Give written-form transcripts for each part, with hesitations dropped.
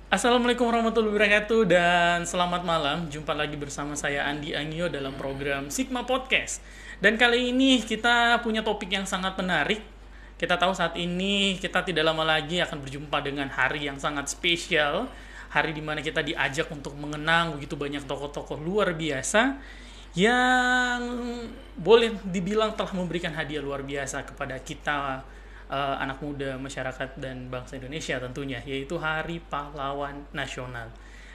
Assalamualaikum warahmatullahi wabarakatuh dan selamat malam. Jumpa lagi bersama saya Andi Angio dalam program Sigma Podcast. Dan kali ini kita punya topik yang sangat menarik. Kita tahu saat ini kita tidak lama lagi akan berjumpa dengan hari yang sangat spesial. Hari di mana kita diajak untuk mengenang begitu banyak tokoh-tokoh luar biasa yang boleh dibilang telah memberikan hadiah luar biasa kepada kita, anak muda, masyarakat, dan bangsa Indonesia tentunya, yaitu Hari Pahlawan Nasional.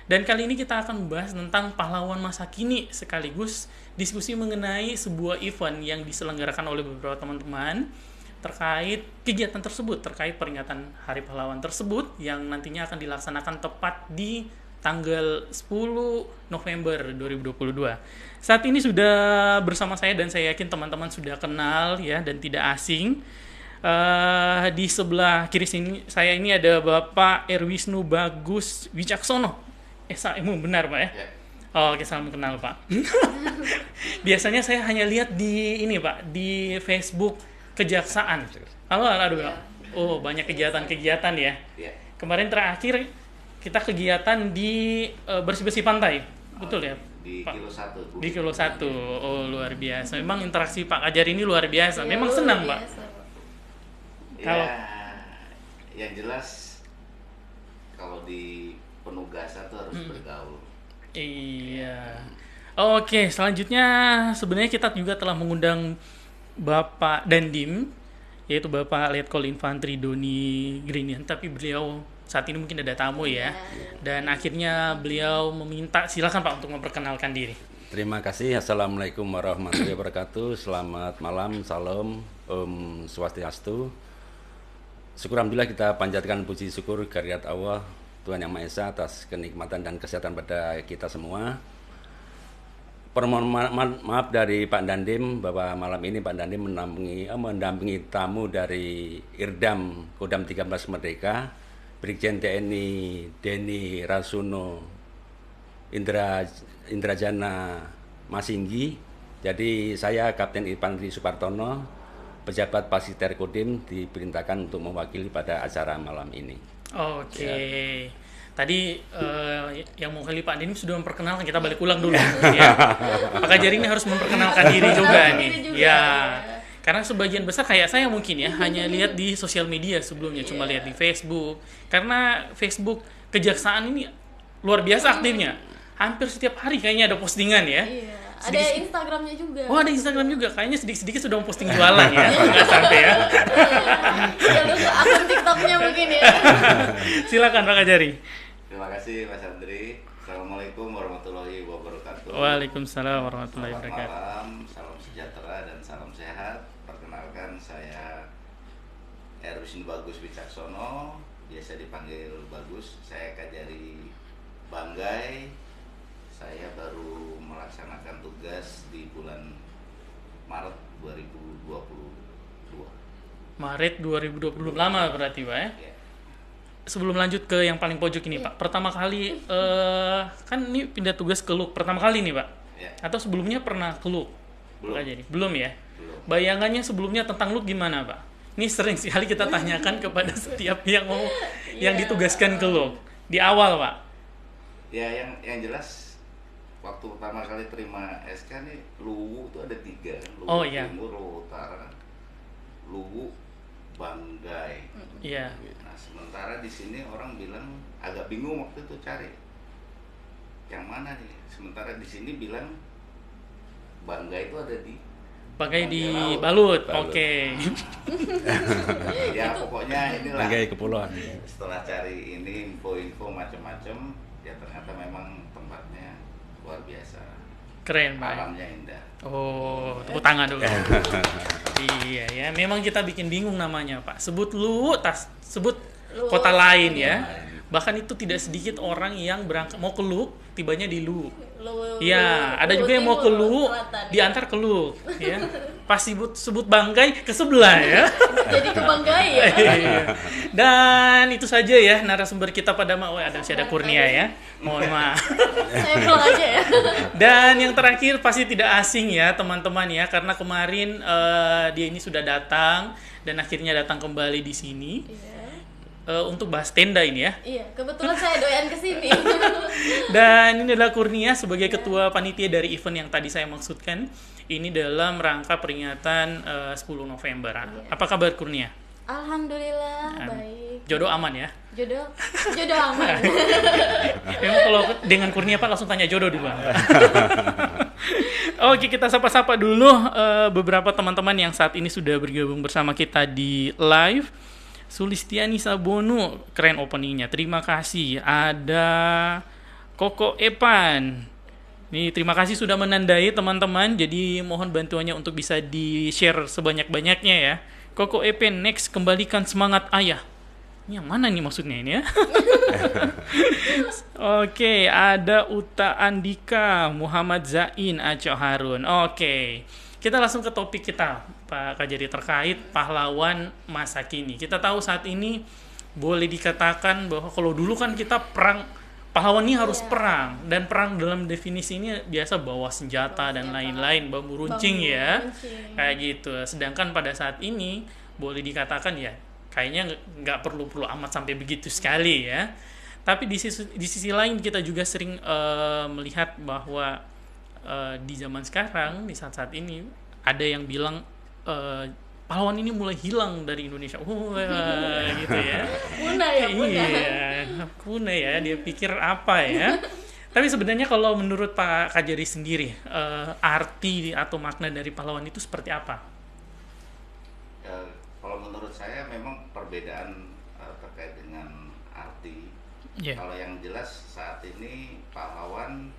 Dan kali ini kita akan membahas tentang pahlawan masa kini, sekaligus diskusi mengenai sebuah event yang diselenggarakan oleh beberapa teman-teman terkait kegiatan tersebut, terkait peringatan Hari Pahlawan tersebut yang nantinya akan dilaksanakan tepat di tanggal 10 November 2022. Saat ini sudah bersama saya dan saya yakin teman-teman sudah kenal ya dan tidak asing. Di sebelah kiri sini saya ini ada Bapak Erwisnu Bagus Wicaksono. Benar Pak ya? Ya. Oke, salam kenal Pak. Biasanya saya hanya lihat di ini Pak, di Facebook Kejaksaan. Aduh ya. Oh, banyak kegiatan-kegiatan ya. Ya. Kemarin terakhir kita kegiatan di bersih-bersih pantai. Betul ya? Di Pak? Kilo 1. Di Kilo 1. Oh, luar biasa. Memang interaksi Pak Kajar ini luar biasa. Memang senang Pak. Ya, yang jelas kalau di penugasan tuh harus bergaul. Iya. Oke, selanjutnya sebenarnya kita juga telah mengundang Bapak Dandim, yaitu Bapak Letkol Infantri Doni Grinian, tapi beliau saat ini mungkin ada tamu ya. Dan akhirnya beliau meminta silakan Pak untuk memperkenalkan diri. Terima kasih. Assalamualaikum warahmatullahi wabarakatuh. Selamat malam, salam, Om Swastiastu. Syukur alhamdulillah kita panjatkan puji syukur kehadirat Allah Tuhan Yang Maha Esa atas kenikmatan dan kesehatan pada kita semua. Permohon maaf dari Pak Dandim bahwa malam ini Pak Dandim mendampingi tamu dari Irdam Kodam 13 Merdeka, Brigjen TNI Deni Rasuno Indrajana Masinggi. Jadi saya Kapten Infantri Supartono, pejabat Pasiter Kodim, diperintahkan untuk mewakili pada acara malam ini. Oke. Ya. Tadi yang mewakili Pak Denim sudah memperkenalkan, kita balik ulang dulu ya. Pak Kajar ini harus memperkenalkan diri juga nih. Ya. Karena sebagian besar kayak saya mungkin ya hanya lihat di sosial media sebelumnya, cuma lihat di Facebook. Karena Facebook Kejaksaan ini luar biasa aktifnya. Hampir setiap hari kayaknya ada postingan ya. Iya. Ada Instagramnya juga. Oh, ada Instagram juga. Kayaknya sedikit-sedikit sudah memposting jualan ya. Nggak sampai ya. Ya lu akun TikToknya mungkin ya. Silakan Pak Kajari. Terima kasih Mas Andri. Assalamualaikum warahmatullahi wabarakatuh. Waalaikumsalam warahmatullahi wabarakatuh. Selamat malam, salam sejahtera dan salam sehat. Perkenalkan saya Erwisnu Bagus Wicaksono, biasa dipanggil Bagus. Saya Kajari Banggai. Saya baru melaksanakan tugas di bulan Maret 2022. Maret 2020, lama berarti Pak ya? Ya. Sebelum lanjut ke yang paling pojok ini Pak, pertama kali kan ini pindah tugas ke LUK pertama kali nih Pak? Ya. Atau sebelumnya pernah ke LUK? Belum ya? Belum. Bayangannya sebelumnya tentang LUK gimana Pak? Ini sering sekali kita tanyakan kepada setiap yang ditugaskan ke LUK di awal Pak. Ya, yang jelas waktu pertama kali terima SK nih, Luwu itu ada 3 kan? Luwu Timur, Luwu Utara, Luwu Banggai. Iya. Nah, sementara di sini orang bilang agak bingung waktu itu cari yang mana nih. Sementara di sini bilang Banggai itu ada di Banggai di Balut. Oke. Ya pokoknya inilah. Banggai kepulauan. Setelah cari ini info-info macam-macam, ya ternyata memang tempatnya luar biasa. Keren Pak. Alamnya indah. Oh, tepuk tangan dulu. Iya ya, memang kita bikin bingung namanya Pak. Sebut sebut kota lain ya. Bahkan itu tidak sedikit orang yang berangkat mau ke Luwu, tibanya di Luwu. Iya, ada juga yang mau ke Luwu, diantar ke Luwu, ya. Pas sebut Banggai ke sebelah ya. Jadi ke Banggai ya. Dan itu saja ya narasumber kita pada ada Kurnia ya. Mohon maaf. Saya pulang aja ya. Dan yang terakhir pasti tidak asing ya teman-teman ya, karena kemarin dia ini sudah datang dan akhirnya datang kembali di sini. untuk bahas tenda ini ya. Iya, kebetulan saya doyan kesini. Dan ini adalah Kurnia sebagai ketua panitia dari event yang tadi saya maksudkan. Ini dalam rangka peringatan 10 November. Iya. Apa kabar Kurnia? Alhamdulillah baik. Jodoh aman ya? Jodoh aman. Memang kalau dengan Kurnia Pak langsung tanya jodoh dulu. Oke, kita sapa-sapa dulu beberapa teman-teman yang saat ini sudah bergabung bersama kita di live. Sulistiani Sabono, keren openingnya. Terima kasih. Ada Koko Epan. Nih, terima kasih sudah menandai teman-teman. Jadi mohon bantuannya untuk bisa di-share sebanyak-banyaknya ya. Koko Epan, next kembalikan semangat ayah. Ini yang mana nih maksudnya ini ya? Oke, ada Uta Andika, Muhammad Zain, Aco Harun. Oke, kita langsung ke topik kita, Pak Kajari, terkait pahlawan masa kini. Kita tahu saat ini boleh dikatakan bahwa kalau dulu kan kita perang, pahlawan ini harus perang. Dan perang dalam definisi ini biasa bawa senjata dan lain-lain, bambu runcing ya. Kayak gitu. Sedangkan pada saat ini boleh dikatakan ya, kayaknya nggak perlu amat sampai begitu sekali ya. Tapi di sisi lain kita juga sering melihat bahwa di zaman sekarang, di saat-saat ini ada yang bilang pahlawan ini mulai hilang dari Indonesia. Gitu ya. Punah ya, punah. Iya, punah ya. Dia pikir apa ya? Tapi sebenarnya kalau menurut Pak Kajari sendiri, arti atau makna dari pahlawan itu seperti apa? Kalau menurut saya memang perbedaan terkait dengan arti. Yeah. Kalau yang jelas saat ini pahlawan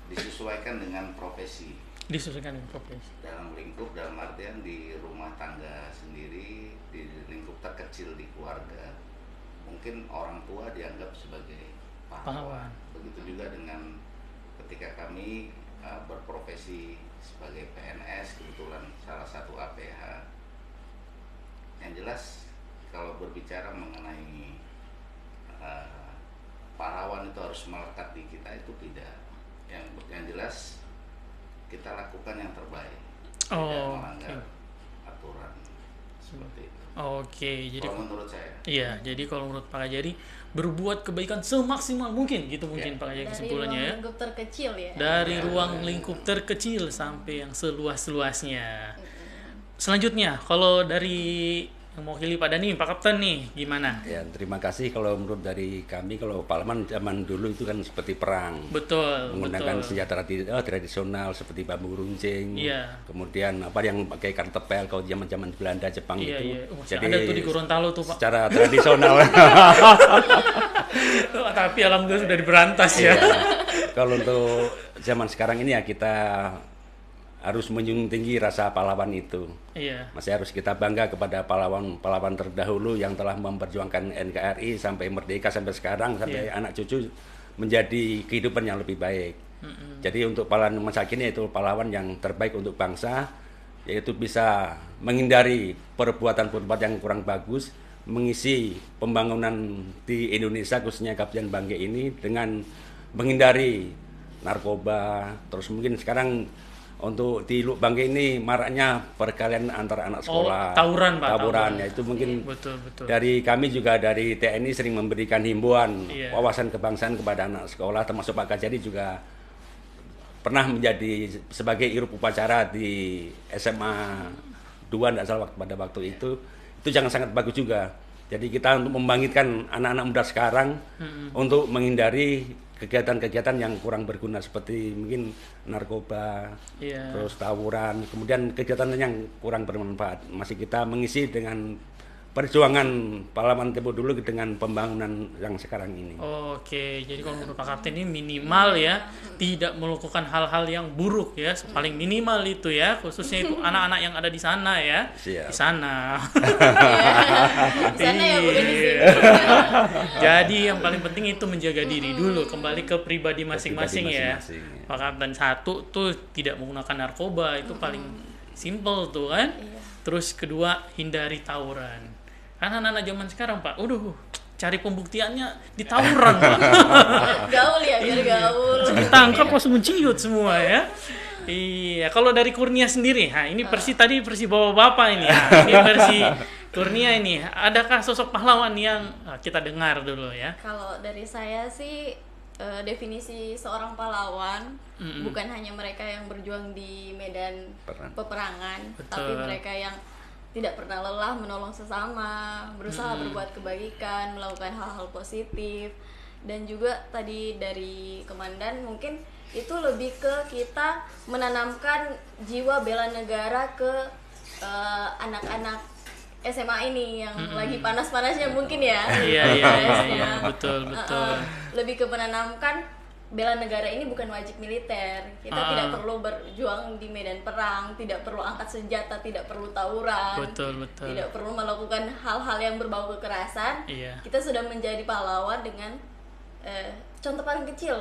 disesuaikan dengan profesi. Disesuaikan dengan profesi. Dalam lingkup, dalam artian di rumah tangga sendiri, di lingkup terkecil di keluarga, mungkin orang tua dianggap sebagai pahlawan. Begitu juga dengan ketika kami berprofesi sebagai PNS, kebetulan salah satu APH. Yang jelas kalau berbicara mengenai pahlawan itu harus melekat di kita, itu tidak. Yang jelas kita lakukan yang terbaik, tidak melanggar aturan seperti itu. Oke, jadi kalau menurut saya. Iya, jadi kalau menurut Pak Kajari berbuat kebaikan semaksimal mungkin gitu mungkin Pak Kajari kesimpulannya ya. Dari ruang lingkup terkecil ya. Dari ruang lingkup terkecil sampai yang seluas-luasnya. Selanjutnya, kalau dari yang mewakili Pak Dani, Pak Kapten nih, gimana? Ya, terima kasih. Kalau menurut dari kami, kalau pahlawan zaman dulu itu kan seperti perang. Betul. Menggunakan senjata tradisional seperti bambu runcing. Iya. Kemudian apa yang pakai kartepel kalau zaman-zaman Belanda, Jepang Iya, itu. iya. Jadi ada tuh di Gorontalo tuh Pak. secara tradisional. Tapi alhamdulillah sudah diberantas ya. Kalau untuk zaman sekarang ini ya kita harus menjunjung tinggi rasa pahlawan itu. Iya. Masih harus kita bangga kepada pahlawan-pahlawan terdahulu yang telah memperjuangkan NKRI sampai merdeka sampai sekarang, sampai anak cucu menjadi kehidupan yang lebih baik. Jadi untuk pahlawan masa kini itu pahlawan yang terbaik untuk bangsa, yaitu bisa menghindari perbuatan-perbuatan yang kurang bagus, mengisi pembangunan di Indonesia khususnya Kabupaten Bangke ini dengan menghindari narkoba. Terus mungkin sekarang untuk di Luk Bangke ini maraknya perkelahian antara anak sekolah. Tawuran Pak. Tawuran ya, itu mungkin betul. dari kami juga dari TNI sering memberikan himbauan wawasan kebangsaan kepada anak sekolah, termasuk Pak Kajari juga pernah menjadi sebagai irup upacara di SMA 2 tidak salah pada waktu itu jangan sangat bagus juga. Jadi kita untuk membangkitkan anak-anak muda sekarang untuk menghindari kegiatan-kegiatan yang kurang berguna seperti mungkin narkoba, terus tawuran, kemudian kegiatan yang kurang bermanfaat. Masih kita mengisi dengan perjuangan pahlawan tempo dulu dengan pembangunan yang sekarang ini. Oke, jadi kalau menurut Pak Kapten ini minimal ya, tidak melakukan hal-hal yang buruk ya, paling minimal itu ya, khususnya itu anak-anak yang ada di sana ya. Siap. Di sana. Di sana ya, bukan di sini. Jadi yang paling penting itu menjaga diri dulu, kembali ke pribadi masing-masing ya. Pak Kapten, satu tuh tidak menggunakan narkoba, itu paling simple tuh kan. Terus kedua, hindari tawuran. Karena anak-anak zaman sekarang Pak, cari pembuktiannya di tawuran Pak. Gaul ya, biar gaul. Ditangkap langsung menciut semua ya. Iya, kalau dari Kurnia sendiri, ini versi tadi versi bapak-bapak ini ya. Ini versi Kurnia ini, adakah sosok pahlawan yang kita dengar dulu ya? Kalau dari saya sih definisi seorang pahlawan bukan hanya mereka yang berjuang di medan peperangan, Betul. tapi mereka yang tidak pernah lelah menolong sesama, berusaha berbuat kebaikan, melakukan hal-hal positif. Dan juga tadi dari komandan mungkin itu lebih ke kita menanamkan jiwa bela negara ke anak-anak SMA ini yang lagi panas-panasnya mungkin ya. Iya, betul. Lebih ke menanamkan bela negara ini bukan wajib militer. Kita tidak perlu berjuang di medan perang, tidak perlu angkat senjata, tidak perlu tawuran. Betul. Tidak perlu melakukan hal-hal yang berbau kekerasan. Iya. Kita sudah menjadi pahlawan dengan contoh paling kecil,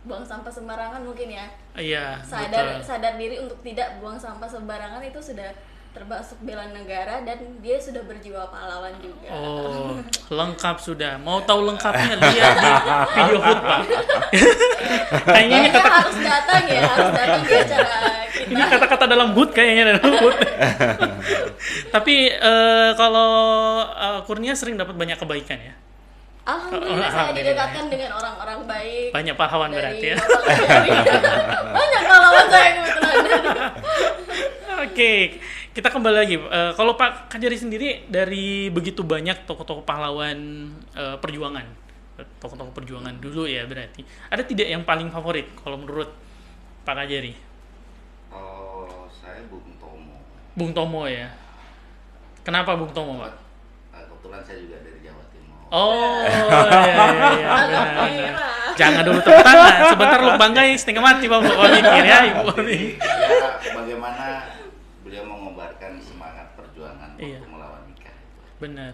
buang sampah sembarangan mungkin ya. Iya, Sadar diri untuk tidak buang sampah sembarangan itu sudah termasuk bela negara dan dia sudah berjiwa pahlawan juga. Oh, lengkap sudah. Mau tahu lengkapnya lihat di video khutbah. Kayaknya ini harus datang di acara kita. ini kata-kata dalam hut kayaknya dalam hut. Tapi kalau Kurnia sering dapat banyak kebaikan ya. Alhamdulillah saya didekatkan dengan orang-orang baik. Banyak pahlawan berarti ya. Banyak pahlawan saya kebetulan. Oke, kita kembali lagi. Kalau Pak Kajari sendiri dari begitu banyak tokoh-tokoh pahlawan perjuangan, tokoh-tokoh perjuangan dulu ya berarti. Ada tidak yang paling favorit kalau menurut Pak Kajari? Oh, saya Bung Tomo. Bung Tomo ya. Kenapa Bung Tomo, Pak? Kebetulan saya juga dari Jawa Timur. Oh, iya. Benar. Jangan dulu tepuk tangan. Sebentar lu banggai setengah mati Pak mikir ya, Ibu. Ya, bagaimana beliau mengobarkan semangat perjuangan Iya. untuk melawan nikah. Benar.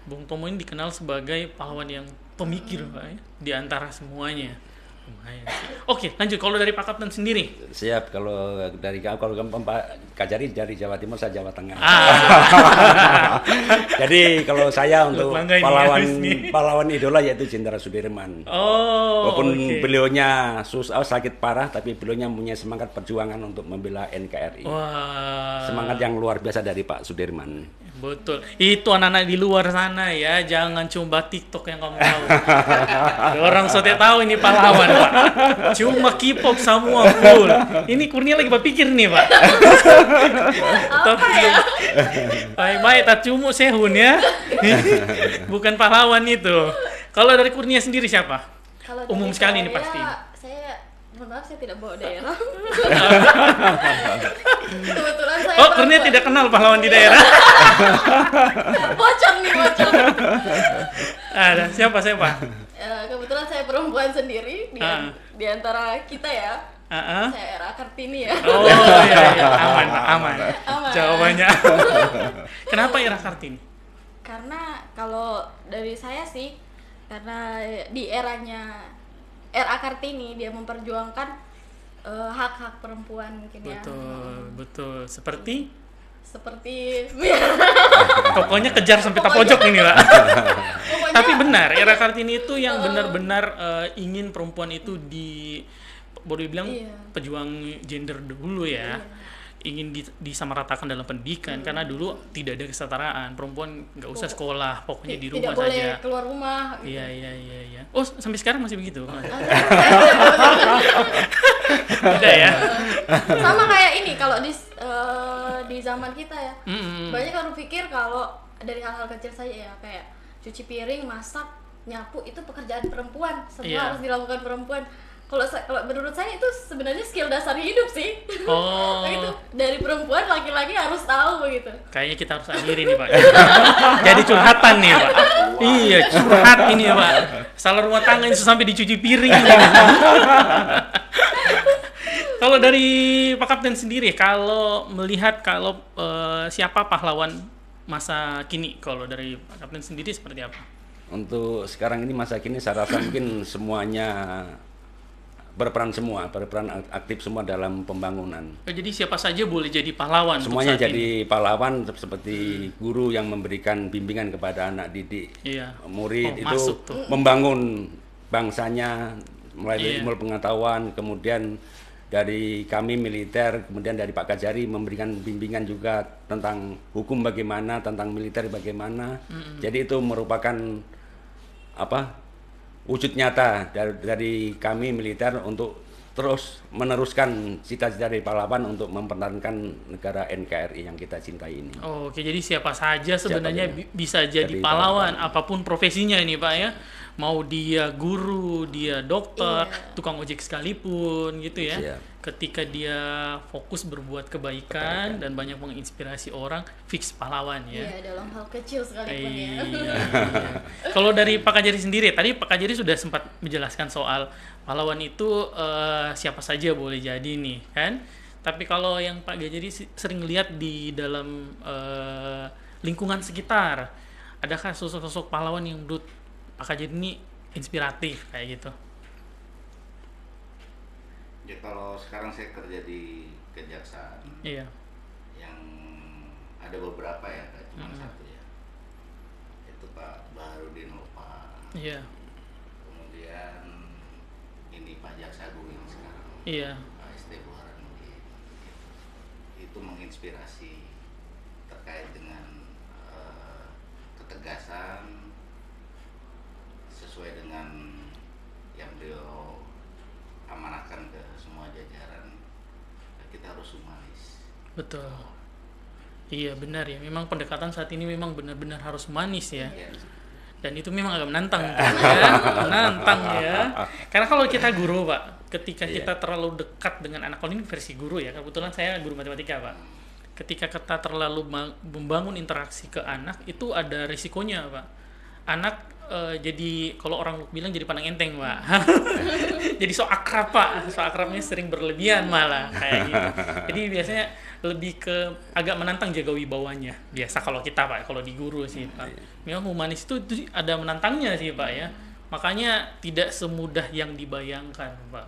Bung Tomo ini dikenal sebagai pahlawan yang pemikir, Pak, ya, di antara semuanya. Lumayan sih. Oke, lanjut. Kalau dari Pak Kapten sendiri. Siap, kalau Pak Kajari dari Jawa Timur, saya Jawa Tengah. Jadi kalau saya untuk bangga ini, habis nih. pahlawan idola yaitu Jenderal Sudirman. Oh, Walaupun oke. beliaunya sakit parah, tapi beliaunya punya semangat perjuangan untuk membela NKRI. Wah. Semangat yang luar biasa dari Pak Sudirman. Betul. Itu anak-anak di luar sana ya, jangan cuma TikTok yang kamu tahu. Orang sote tahu ini pahlawan, Pak. Cuma K-pop semua full. Ini Kurnia lagi berpikir nih, Pak. Apa ya? Baik-baik, tak cuma sehun ya. Bukan pahlawan itu. Kalau dari Kurnia sendiri siapa? Kalau Umum dari sekali ini saya, pasti. Mohon maaf saya tidak bawa daerah. Kebetulan saya Oh, Kurnia tidak kenal pahlawan di daerah. bocor. Ada siapa? Kebetulan saya perempuan sendiri di antara kita ya. Saya Era Kartini ya. Oh iya. Aman, Pak. Aman. Jawabannya. Kenapa Era Kartini? Karena kalau dari saya sih, karena di eranya RA Kartini dia memperjuangkan hak-hak perempuan mungkin ya. Betul. Seperti pokoknya kejar sampai tak pojok ini, Pak. Tapi benar, Era Kartini itu yang benar-benar ingin perempuan itu boleh bilang pejuang gender dulu ya. Ingin disamaratakan dalam pendidikan karena dulu tidak ada kesetaraan, perempuan nggak usah sekolah, pokoknya di rumah tidak boleh saja. keluar rumah gitu. Iya. Oh, sampai sekarang masih begitu? Tidak ya? Sama kayak ini kalau di zaman kita ya. Banyak orang pikir kalau dari hal-hal kecil saja ya, kayak cuci piring, masak, nyapu itu pekerjaan perempuan, semua harus dilakukan perempuan. Kalau menurut saya itu sebenarnya skill dasar hidup sih. Oh. Itu dari perempuan, laki-laki harus tahu begitu. Kayaknya kita harus akhiri nih, Pak. Jadi curhatan nih, Pak. Iya, curhat ini ya, Pak. Salah rumah tangga ini sampai dicuci piring. Kalau dari Pak Kapten sendiri, kalau melihat siapa pahlawan masa kini, kalau dari Pak Kapten sendiri seperti apa? Untuk sekarang ini masa kini saya rasa mungkin semuanya berperan aktif semua dalam pembangunan. Jadi siapa saja boleh jadi pahlawan. Semuanya jadi pahlawan seperti guru yang memberikan bimbingan kepada anak didik, murid itu tuh. membangun bangsanya melalui ilmu pengetahuan, kemudian dari kami militer, kemudian dari Pak Kajari memberikan bimbingan juga tentang hukum bagaimana, tentang militer bagaimana. Jadi itu merupakan wujud nyata dari kami militer untuk terus meneruskan cita-cita dari pahlawan untuk mempertahankan negara NKRI yang kita cintai ini. Oh, oke, jadi siapa saja sebenarnya bisa jadi pahlawan. apapun profesinya ini Pak ya. Mau dia guru, dia dokter, tukang ojek sekalipun gitu ya. Iya. Ketika dia fokus berbuat kebaikan dan banyak menginspirasi orang, fix pahlawan ya. Iya, dalam hal kecil sekalipun ya. Iya. Kalau dari Pak Kajari sendiri, tadi Pak Kajari sudah sempat menjelaskan soal pahlawan itu siapa saja boleh jadi nih kan. Tapi kalau yang Pak Kajari sering lihat di dalam lingkungan sekitar, adakah sosok-sosok pahlawan yang menurut Pak Kajari ini inspiratif kayak gitu? Ya kalau sekarang saya kerja di kejaksaan, Iya. yang ada beberapa ya, nggak cuma satu ya. Itu Pak Baharudin Lopa. Iya. Kemudian ini Pak Jaksa Agung yang sekarang. Iya. Pak ST Burhanuddin. Itu menginspirasi terkait dengan ketegasan sesuai dengan yang beliau amanahkan ke semua jajaran. Kita harus humanis. Betul. Iya benar ya. Memang pendekatan saat ini memang benar-benar harus manis ya. Ya, Dan itu memang agak menantang, ya. Menantang ya. Karena kalau kita guru Pak, ketika kita terlalu dekat dengan anak, kalau ini versi guru ya. Kebetulan saya guru matematika Pak. Ketika kita terlalu membangun interaksi ke anak, itu ada risikonya Pak. Anak jadi kalau orang bilang jadi pandang enteng Pak. Jadi so akrab Pak, so akrabnya sering berlebihan malah kayak gitu. Jadi biasanya lebih ke agak menantang jaga wibawanya. Biasa kalau kita Pak, kalau di guru sih Pak. Memang humanis itu ada menantangnya sih Pak ya. Makanya tidak semudah yang dibayangkan Pak.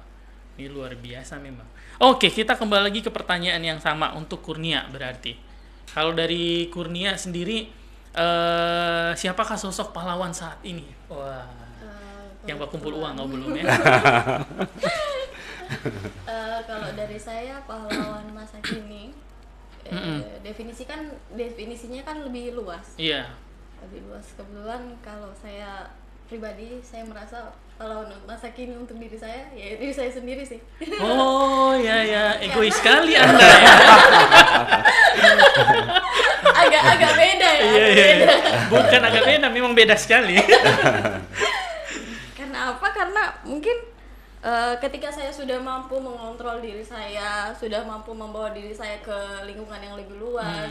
Ini luar biasa memang. Oke, kita kembali lagi ke pertanyaan yang sama untuk Kurnia berarti. Kalau dari Kurnia sendiri, siapakah sosok pahlawan saat ini? Wah, yang Pak kumpul uang nggak belum ya? Kalau dari saya pahlawan masa kini, definisinya kan lebih luas. Iya. Lebih luas. Kebetulan kalau saya pribadi, saya merasa pahlawan masa kini untuk diri saya, ya diri saya sendiri sih. Oh ya, egois sekali Anda ya. agak beda ya. Iya. Beda. Bukan agak beda, memang beda sekali. Karena apa? Karena mungkin ketika saya sudah mampu mengontrol diri saya, sudah mampu membawa diri saya ke lingkungan yang lebih luas,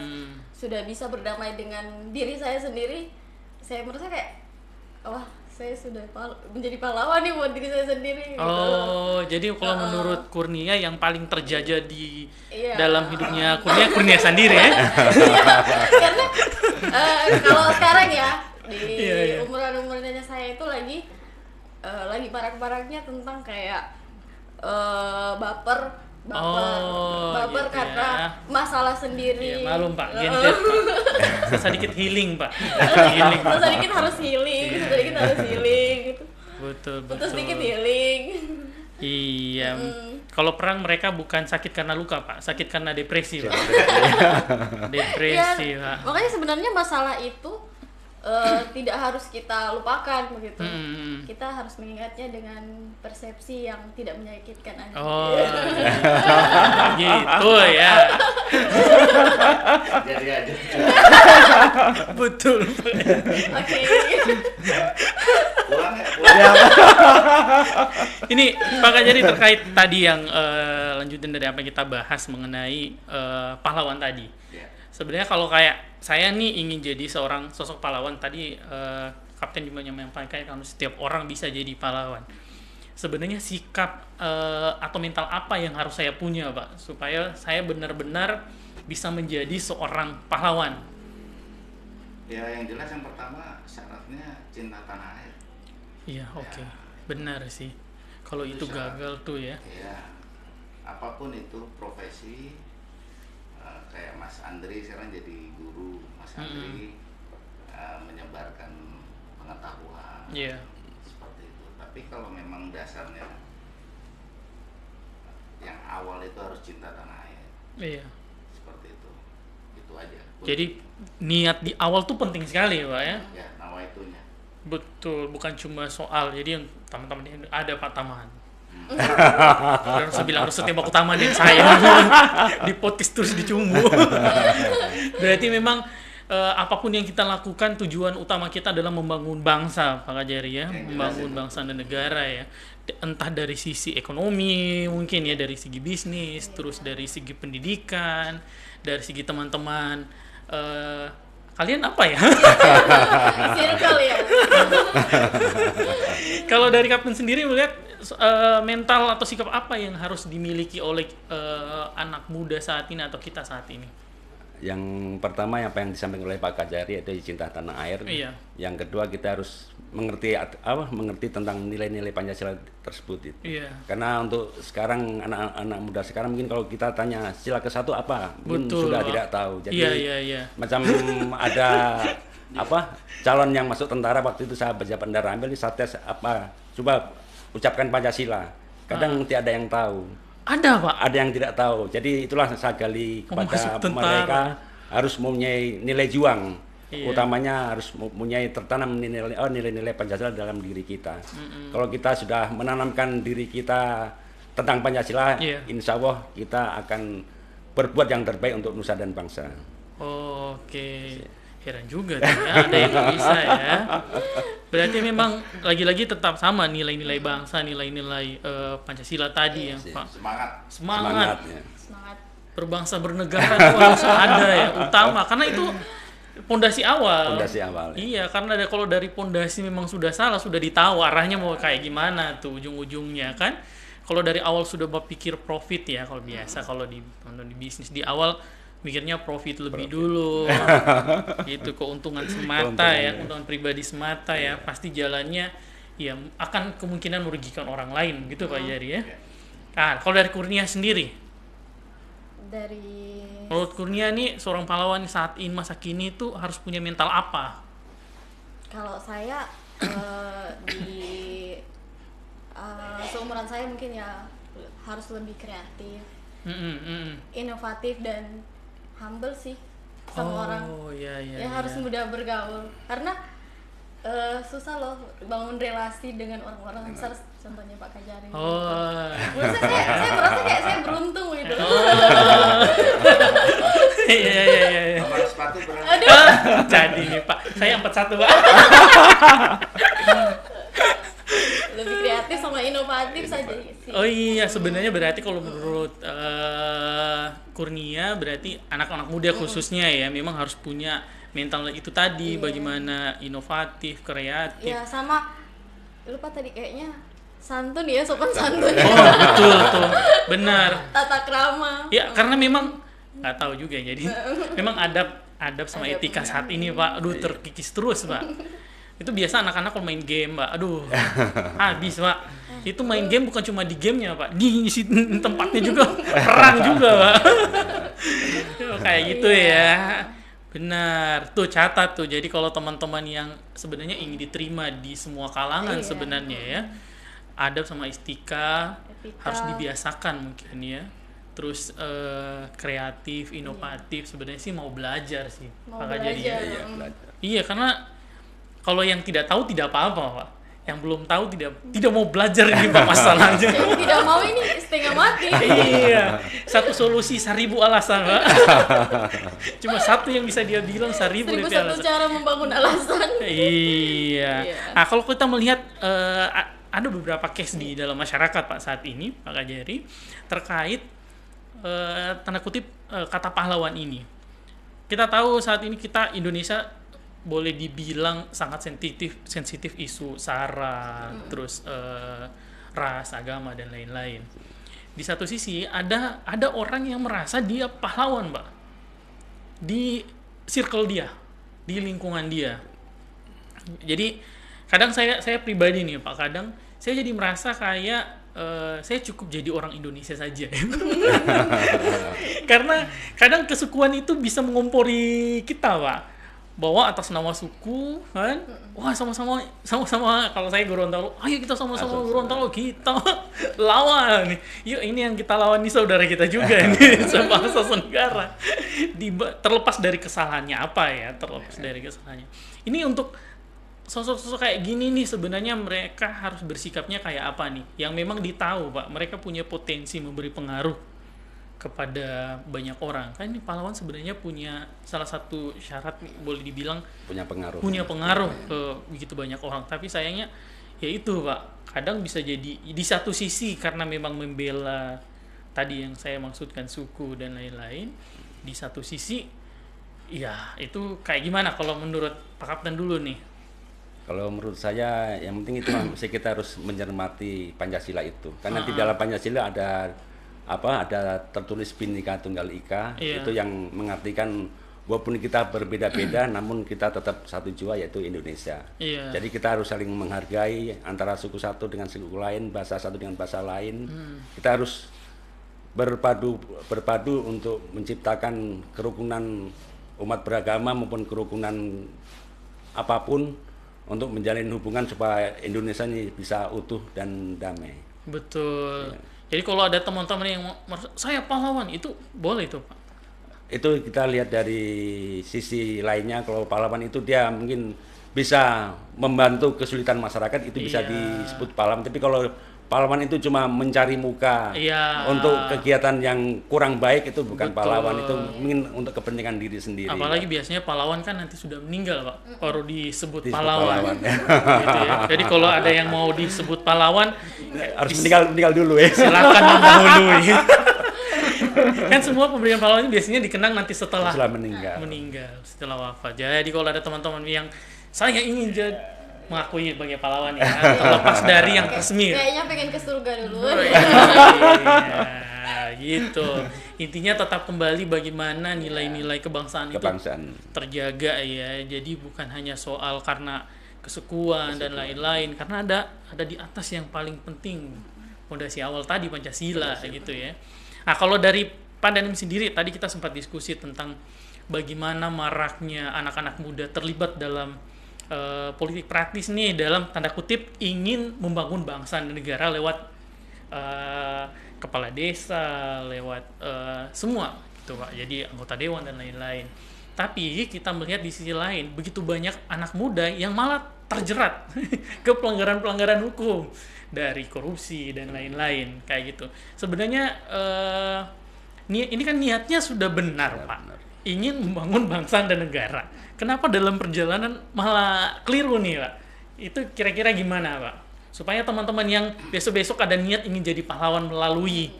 sudah bisa berdamai dengan diri saya sendiri, saya merasa kayak, wah, saya sudah menjadi pahlawan nih buat diri saya sendiri. Oh, gitu. Jadi kalau menurut Kurnia yang paling terjajah di Iya. dalam hidupnya Kurnia sendiri ya? Karena kalau sekarang ya di Iya. umuran-umurannya saya itu lagi barak-baraknya tentang kayak baper gitu karena ya. Masalah sendiri. Iya, malum Pak, Gen Z Pak. Sedikit healing Pak. Healing. Sedikit harus healing, sedikit harus healing gitu. Betul. Untuk sedikit healing. Iya. Kalau perang mereka bukan sakit karena luka Pak, sakit karena depresi Pak. Depresi Ya, Pak. makanya sebenarnya masalah itu tidak harus kita lupakan begitu. Kita harus mengingatnya dengan persepsi yang tidak menyakitkan aja. Oh, gitu ya. jadi aja. Betul. Oke. Pulang ya. Ini Pak Kajari terkait tadi yang lanjutin dari apa yang kita bahas mengenai pahlawan tadi. Ya. Sebenarnya kalau kayak saya nih ingin jadi seorang sosok pahlawan tadi, Kapten juga menyampaikan kalau setiap orang bisa jadi pahlawan. Sebenarnya sikap atau mental apa yang harus saya punya Pak supaya saya benar-benar bisa menjadi seorang pahlawan? Ya yang jelas yang pertama syaratnya cinta tanah air. Iya, oke. Benar sih. Kalau itu syarat. gagal tuh ya. Ya, apapun itu profesi, kayak Mas Andri sekarang jadi guru, Mas Andri menyebarkan pengetahuan, Iya. seperti itu. Tapi kalau memang dasarnya yang awal itu harus cinta tanah air. Iya. Seperti itu aja. Jadi niat di awal tuh penting sekali ya Pak ya. Ya, nawaitunya. Betul, bukan cuma soal. Jadi yang teman-teman ini ada Pak Taman. Harus bilang harus tembak utama dan saya di podcast terus dicumbu. Berarti memang apapun yang kita lakukan tujuan utama kita adalah membangun bangsa Pak Kajari ya, membangun bangsa dan negara ya. Entah dari sisi ekonomi mungkin ya, dari segi bisnis, terus dari segi pendidikan, dari segi teman-teman. Kalian apa ya? Circle ya. Kalau dari Kapten sendiri melihat mental atau sikap apa yang harus dimiliki oleh anak muda saat ini atau kita saat ini? Yang pertama apa yang disampaikan oleh Pak Kajari itu cinta tanah air. Iya. Yang kedua kita harus mengerti tentang nilai-nilai Pancasila tersebut itu. Iya. Karena untuk sekarang anak-anak muda sekarang mungkin kalau kita tanya sila ke-1 apa, mungkin Betul, sudah Pak. tidak tahu. Jadi Iya. macam ada calon yang masuk tentara waktu itu saya baca pendara ambil saya tes coba ucapkan Pancasila. Kadang tidak ada yang tahu. Ada Pak. Ada yang tidak tahu. Jadi itulah saya gali kepada mereka harus mempunyai nilai juang. Iya. Utamanya harus mempunyai tertanam nilai-nilai Pancasila dalam diri kita. Kalau kita sudah menanamkan diri kita tentang Pancasila, Iya. insya Allah kita akan berbuat yang terbaik untuk nusa dan bangsa. Oke. Heran juga tuh ya, ada yang bisa ya. Berarti memang lagi-lagi tetap sama nilai-nilai bangsa, nilai-nilai Pancasila tadi ya Pak. Semangat. Ya. Semangat. Berbangsa bernegara itu harus ada ya, utama. Karena itu pondasi awal. Pondasi awal. Ya. Iya, karena kalau dari pondasi memang sudah salah, sudah ditahu arahnya mau kayak gimana tuh ujung-ujungnya kan. Kalau dari awal sudah berpikir profit ya, kalau biasa kalau di bisnis di awal mikirnya profit lebih dulu. Itu keuntungan semata ya, keuntungan pribadi semata ya. Pasti jalannya ya akan kemungkinan merugikan orang lain gitu Pak Jari ya. Nah, kalau dari Kurnia sendiri, menurut Kurnia nih seorang pahlawan saat ini masa kini itu harus punya mental apa? Kalau saya di seumuran saya mungkin ya harus lebih kreatif, inovatif dan humble sih sama orang. Iya. Ya harus mudah bergaul karena susah loh bangun relasi dengan orang-orang besar, contohnya Pak Kajari. Menurut saya merasa kayak saya beruntung gitu. Iya. Nomor sepatu berapa? Aduh. Jadi nih Pak, saya 41 Pak. Lebih kreatif sama inovatif saja sih. Oh iya, sebenarnya berarti kalau menurut Kurnia berarti anak-anak muda khususnya ya memang harus punya mental itu tadi, bagaimana inovatif, kreatif. Ya sama lupa tadi kayaknya santun ya, sopan santun. Oh betul tuh, benar. Tata krama. Ya karena memang nggak tahu juga jadi memang adab sama etika saat ini Pak, aduh terkikis terus Pak. Itu biasa anak-anak kalau main game Pak, aduh habis Pak. Itu main game bukan cuma di gamenya Pak, di tempatnya juga perang juga Pak. Kayak gitu ya. Benar, tuh catat tuh. Jadi kalau teman-teman yang sebenarnya ingin diterima di semua kalangan sebenarnya ya, adab sama etika harus dibiasakan mungkin ya. Terus kreatif, inovatif sebenarnya sih mau belajar sih. Mau Jadi belajar. iya, karena kalau yang tidak tahu tidak apa-apa Pak. Yang belum tahu tidak mau belajar ini Pak masalahnya. Yang tidak mau ini setengah mati. Iya, satu solusi 1000 alasan Pak. Cuma satu yang bisa dia bilang 1000 1.001 alasan. cara membangun alasan. Iya. Nah kalau kita melihat ada beberapa case di dalam masyarakat Pak saat ini Pak Kajari terkait tanda kutip kata pahlawan ini. Kita tahu saat ini Indonesia boleh dibilang sangat sensitif isu SARA, terus ras, agama dan lain-lain. Di satu sisi ada orang yang merasa dia pahlawan, Pak. Di circle dia, di lingkungan dia. Jadi kadang saya pribadi nih, Pak, kadang saya jadi merasa kayak saya cukup jadi orang Indonesia saja. Karena kadang kesukuan itu bisa mengompori kita, Pak. bawa atas nama suku kan, wah sama-sama kalau saya Gorontalo, ayo kita sama-sama Gorontalo, kita lawan, yuk ini yang kita lawan nih saudara kita juga nih sebangsa senegara. Terlepas dari kesalahannya apa ya, dari kesalahannya ini, untuk sosok-sosok kayak gini nih sebenarnya mereka harus bersikapnya kayak apa nih, yang memang ditahu Pak mereka punya potensi memberi pengaruh kepada banyak orang. Kan ini pahlawan sebenarnya punya salah satu syarat, boleh dibilang punya pengaruh ke begitu banyak orang. Tapi sayangnya ya itu Pak, kadang bisa jadi di satu sisi karena memang membela tadi yang saya maksudkan suku dan lain-lain, di satu sisi ya itu kayak gimana kalau menurut Pak Kapten dulu nih? Kalau menurut saya yang penting itu kita harus mencermati Pancasila itu. Karena di dalam Pancasila ada tertulis Bhinneka Tunggal Ika, itu yang mengartikan walaupun kita berbeda-beda namun kita tetap satu jiwa, yaitu Indonesia. Jadi kita harus saling menghargai antara suku satu dengan suku lain, bahasa satu dengan bahasa lain. Kita harus berpadu untuk menciptakan kerukunan umat beragama maupun kerukunan apapun untuk menjalin hubungan supaya Indonesia ini bisa utuh dan damai. Betul. Jadi kalau ada teman-teman yang saya pahlawan, itu boleh itu Pak? Itu kita lihat dari sisi lainnya. Kalau pahlawan itu dia mungkin bisa membantu kesulitan masyarakat, itu bisa disebut pahlawan. Tapi kalau pahlawan itu cuma mencari muka untuk kegiatan yang kurang baik, itu bukan pahlawan, itu mungkin untuk kepentingan diri sendiri. Apalagi biasanya pahlawan kan nanti sudah meninggal Pak, baru disebut pahlawan. Gitu ya. Jadi kalau ada yang mau disebut pahlawan harus meninggal dulu ya. Silakan mendahului. Kan semua pemberian pahlawan biasanya dikenang nanti setelah meninggal, setelah wafat. Jadi kalau ada teman-teman yang saya ingin mengakui sebagai pahlawan ya, terlepas dari yang resmi. Kayaknya pengen ke surga dulu. Gitu. Intinya tetap kembali bagaimana nilai-nilai kebangsaan itu terjaga ya. Jadi bukan hanya soal karena kesukuan dan lain-lain, karena ada di atas yang paling penting, fondasi awal tadi Pancasila gitu ya. Nah, kalau dari Pak Danim sendiri, tadi kita sempat diskusi tentang bagaimana maraknya anak-anak muda terlibat dalam politik praktis nih, dalam tanda kutip ingin membangun bangsa dan negara lewat kepala desa, lewat semua gitu Pak, jadi anggota dewan dan lain-lain. Tapi kita melihat di sisi lain begitu banyak anak muda yang malah terjerat ke pelanggaran-pelanggaran hukum, dari korupsi dan lain-lain kayak gitu. Sebenarnya ini kan niatnya sudah benar Pak, ingin membangun bangsa dan negara. Kenapa dalam perjalanan malah keliru nih Pak? Itu kira-kira gimana Pak? Supaya teman-teman yang besok-besok ada niat ingin jadi pahlawan melalui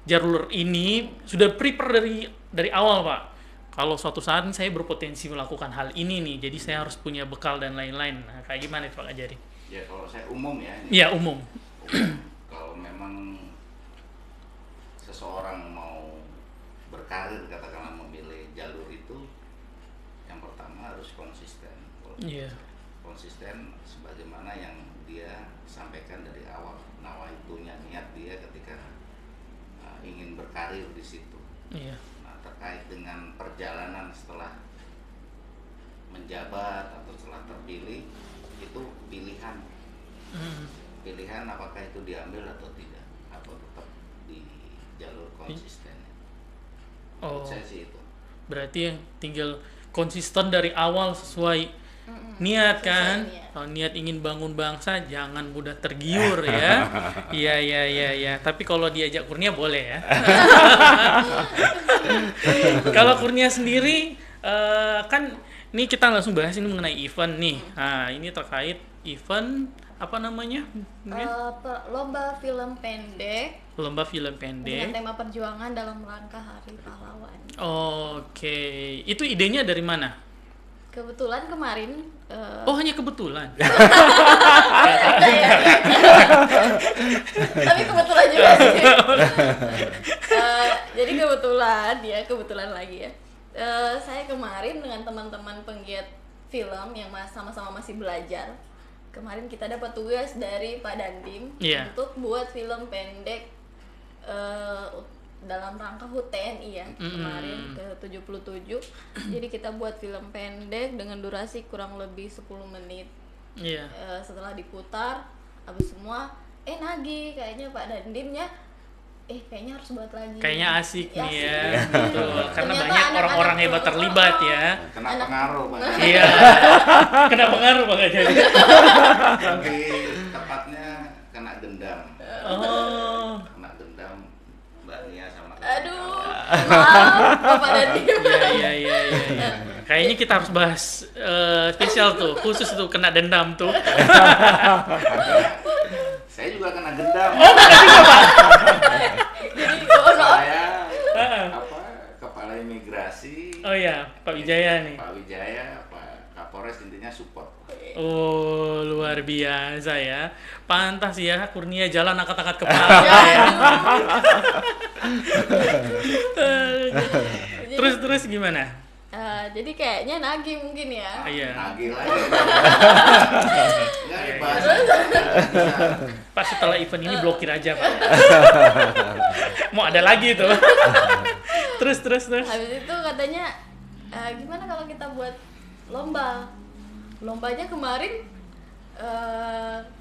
jalur ini sudah prepare dari awal Pak. Kalau suatu saat saya berpotensi melakukan hal ini nih, jadi saya harus punya bekal dan lain-lain. Nah, kayak gimana itu Pak Ajari? Ya kalau saya umum ya. Iya umum. Kalau memang seseorang mau berkarir, katakanlah memilih jalur itu, yang pertama harus konsisten. Konsisten sebagaimana yang dia sampaikan dari awal. Nawaitunya, niat dia ketika ingin berkarir di situ. Nah, terkait dengan perjalanan setelah menjabat atau setelah terpilih, itu pilihan. Pilihan apakah itu diambil atau tidak, atau tetap di jalur konsisten. Menurut saya sih itu. Berarti yang tinggal konsisten dari awal sesuai niat kan. Kalau niat ingin bangun bangsa jangan mudah tergiur ya. Iya. Tapi kalau diajak Kurnia boleh ya. Kalau Kurnia sendiri kan ini kita langsung bahas ini mengenai event nih. Nah, ini terkait event apa namanya? Lomba film pendek. Lomba film pendek. Dengan tema perjuangan dalam rangka Hari Pahlawan. Oke. Itu idenya dari mana? Kebetulan kemarin. Hanya kebetulan. Tapi kebetulan juga sih. Jadi kebetulan lagi ya. Saya kemarin dengan teman-teman penggiat film yang sama-sama masih belajar. Kemarin kita dapat tugas dari Pak Dandim untuk buat film pendek dalam rangka HUT TNI ya kemarin ke 77. Jadi kita buat film pendek dengan durasi kurang lebih 10 menit. Iya. Setelah diputar habis semua nagih kayaknya Pak Dandimnya kayaknya harus buat lagi. Kayaknya asik nih ya. Asik. Betul. Karena Ternyata banyak anak-anak orang-orang hebat tuh, terlibat ya. Kena pengaruh Pak. Iya. Kena pengaruh Pak jadi. Tapi tepatnya kena dendam. Oh. Kena dendam Mbak Nia sama Aduh, maaf Bapak Dandim. Iya. Kayaknya kita harus bahas spesial tuh, khusus tuh kena dendam tuh. Saya juga kena dendam. Jadi mohon maaf. Saya kepala imigrasi. Oh iya, Pak Wijaya nih. Pak Wijaya, Pak Kapolres intinya support. Oh, luar biasa ya. Pantas ya Kurnia jalan angkat-angkat kepala. Terus gimana? Jadi kayaknya nagih mungkin ya. Iya. Nagih lagi. Nggak dibahas. Pak setelah event ini blokir aja Pak. Mau ada lagi tuh. Terus. Habis itu katanya gimana kalau kita buat lomba? Lombanya kemarin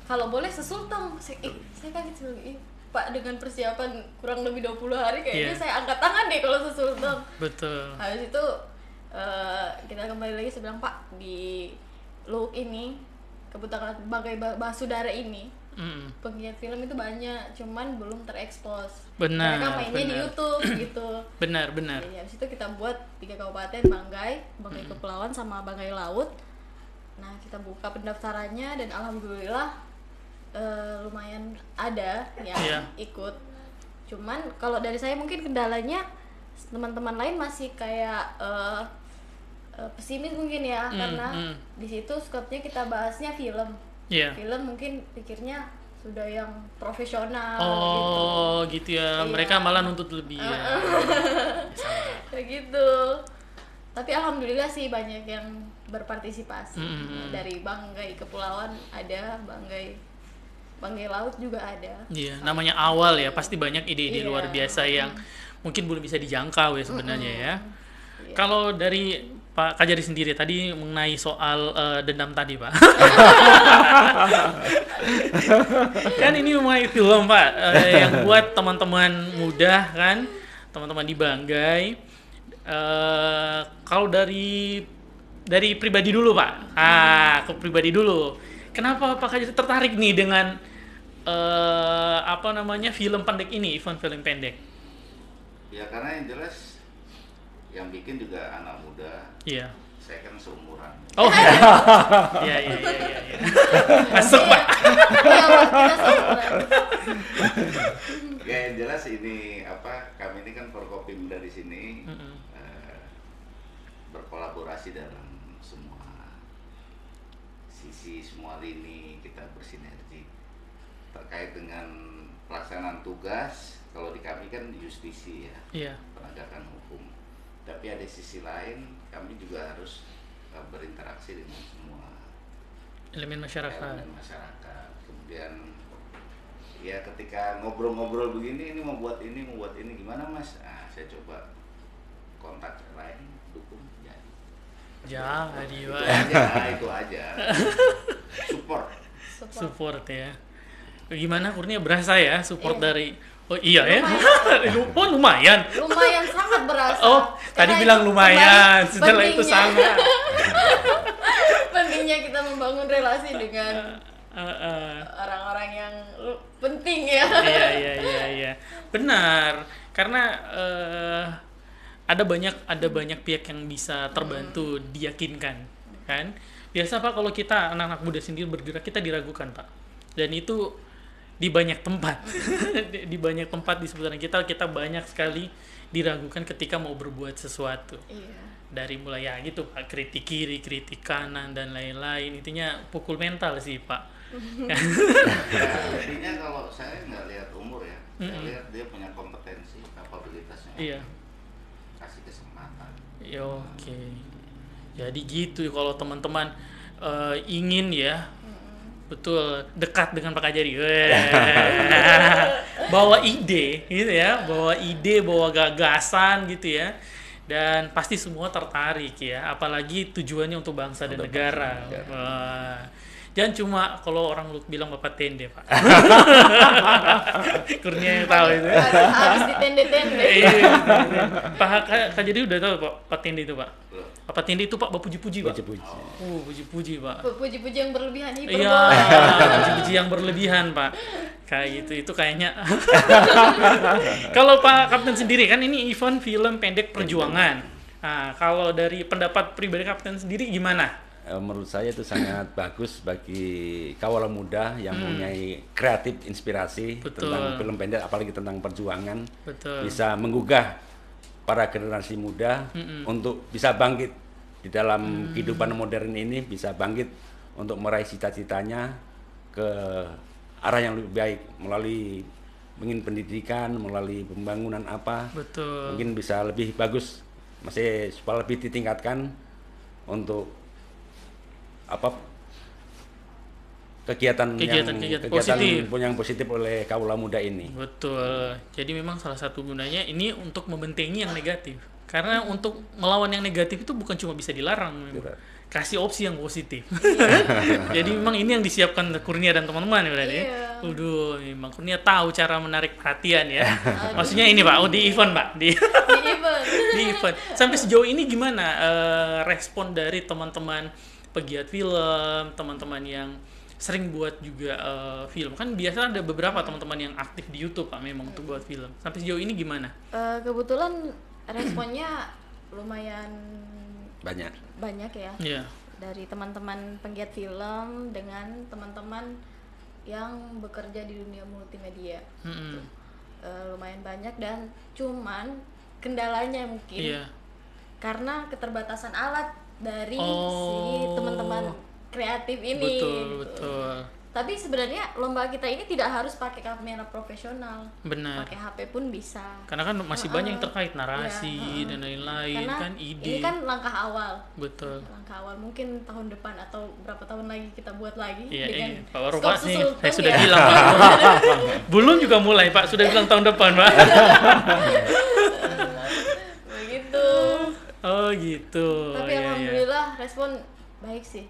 kalau boleh sesultang. Saya kaget sih. Pak dengan persiapan kurang lebih 20 hari kayaknya saya angkat tangan deh kalau sesultang. Betul. Habis itu kita kembali lagi, saya bilang Pak di Luhuk ini kebetulan sebagai Basudara ini penggiat film itu banyak, cuman belum terekspos. Benar. Mereka mainnya di YouTube gitu. Benar. Jadi habis itu kita buat 3 kabupaten, Banggai Kepulauan sama Banggai Laut. Nah kita buka pendaftarannya dan alhamdulillah lumayan ada yang ikut. Cuman kalau dari saya mungkin kendalanya teman-teman lain masih kayak pesimis mungkin ya, karena di situ skopnya kita bahasnya film. Film mungkin pikirnya sudah yang profesional. Oh gitu ya. Mereka malah nuntut lebih ya. Kayak gitu. Tapi alhamdulillah sih banyak yang berpartisipasi. Dari Banggai Kepulauan ada, Banggai Laut juga ada. Iya, namanya awal ya, pasti banyak ide-ide luar biasa yang mungkin belum bisa dijangkau ya sebenarnya ya. Kalau dari Pak Kajari sendiri tadi mengenai soal dendam tadi Pak. Kan ini mengenai film Pak, yang buat teman-teman muda kan, teman-teman di Banggai. Kalau dari pribadi dulu Pak, ke pribadi dulu. Kenapa Pak Kajari tertarik nih dengan film pendek ini, event film pendek? Ya karena yang jelas yang bikin juga anak muda. Iya. Saya kan seumuran. Oh iya. Masuk Pak. Iya Pak, kita seumuran. Ya yang jelas ini kami ini kan Forkopimda di sini berkolaborasi dalam semua sisi, semua lini kita bersinergi terkait dengan pelaksanaan tugas. Kalau di kami kan justisi ya, penegakan hukum. Tapi ada sisi lain, kami juga harus berinteraksi dengan semua elemen masyarakat. Kemudian ya ketika ngobrol-ngobrol begini, ini mau buat ini gimana Mas? Saya coba kontak lain, dukung jadi itu aja. Support ya. Gimana Kurnia berasa ya support dari ya. Lumayan Sangat berasa. Tadi bilang lumayan, setelah itu sangat. Pentingnya kita membangun relasi dengan orang-orang yang penting ya. Iya. Benar. Karena ada banyak pihak yang bisa terbantu, diyakinkan, kan? Biasa Pak kalau kita anak-anak muda sendiri bergerak kita diragukan Pak. Dan itu di banyak tempat. Di banyak tempat di seputaran kita banyak sekali diragukan ketika mau berbuat sesuatu. Iya. Dari mulai gitu Pak, kritik kiri, kritik kanan dan lain-lain. Intinya pukul mental sih Pak. Intinya kalau saya nggak lihat umur ya, saya lihat dia punya kompetensi, kapabilitasnya. Iya. Kasih kesempatan. Oke. Jadi gitu kalau teman-teman ingin ya Betul, dekat dengan Pak Kajari. Bawa ide gitu ya, bawa gagasan gitu ya. Dan pasti semua tertarik ya, apalagi tujuannya untuk bangsa dan negara. Wah. Jangan cuma kalau orang lu bilang Bapak Tende, Pak. Kurnia yang tahu itu. Harus di tende-tende. Iya. Pak Kajari udah tahu Pak Tende itu, Pak. Bapak Tende itu Pak puji-puji, Pak. Puji-puji. Puji-puji, Pak. Puji-puji yang berlebihan Iya, hiperbola. puji-puji yang berlebihan, Pak. Kayak gitu, itu kayaknya. Kalau Pak Kapten sendiri kan ini event film pendek perjuangan. Nah, kalau dari pendapat pribadi Kapten sendiri gimana? Menurut saya itu sangat bagus bagi kaula muda yang mempunyai kreatif inspirasi Betul. tentang film pendek, apalagi tentang perjuangan. Betul. Bisa menggugah para generasi muda untuk bisa bangkit di dalam kehidupan modern ini, bisa bangkit untuk meraih cita-citanya ke arah yang lebih baik melalui mungkin pendidikan, melalui pembangunan apa. Betul. Mungkin bisa lebih bagus, masih supaya lebih ditingkatkan untuk kegiatan positif. yang positif oleh kaula muda ini. Betul. Jadi memang salah satu gunanya ini untuk membentengi yang negatif. Karena untuk melawan yang negatif itu bukan cuma bisa dilarang, memang. Kasih opsi yang positif. Jadi memang ini yang disiapkan Kurnia dan teman-teman berarti. Iya. Waduh, memang Kurnia tahu cara menarik perhatian ya. Maksudnya ini Pak, di event Pak, di event. di event. Sampai sejauh ini gimana respon dari teman-teman pegiat film, teman-teman yang sering buat juga film? Kan biasa ada beberapa teman-teman yang aktif di YouTube Pak memang untuk buat film. Sampai sejauh ini gimana? Kebetulan responnya lumayan banyak ya. Iya. Dari teman-teman penggiat film dengan teman-teman yang bekerja di dunia multimedia. Lumayan banyak dan cuman kendalanya mungkin Iya. karena keterbatasan alat dari si teman-teman kreatif ini. Betul. Tapi sebenarnya lomba kita ini tidak harus pakai kamera profesional. Benar. Pakai HP pun bisa. Karena kan masih banyak yang terkait narasi dan lain-lain. Karena kan ide. ini kan langkah awal. Betul. Langkah awal mungkin tahun depan atau berapa tahun lagi kita buat lagi Iya, dengan Pak Waru skop Pak nih, susultan saya sudah ya. bilang Pak. Belum juga mulai Pak, sudah bilang tahun depan Pak. Begitu. Oh gitu. Tapi Iya, alhamdulillah respon baik sih.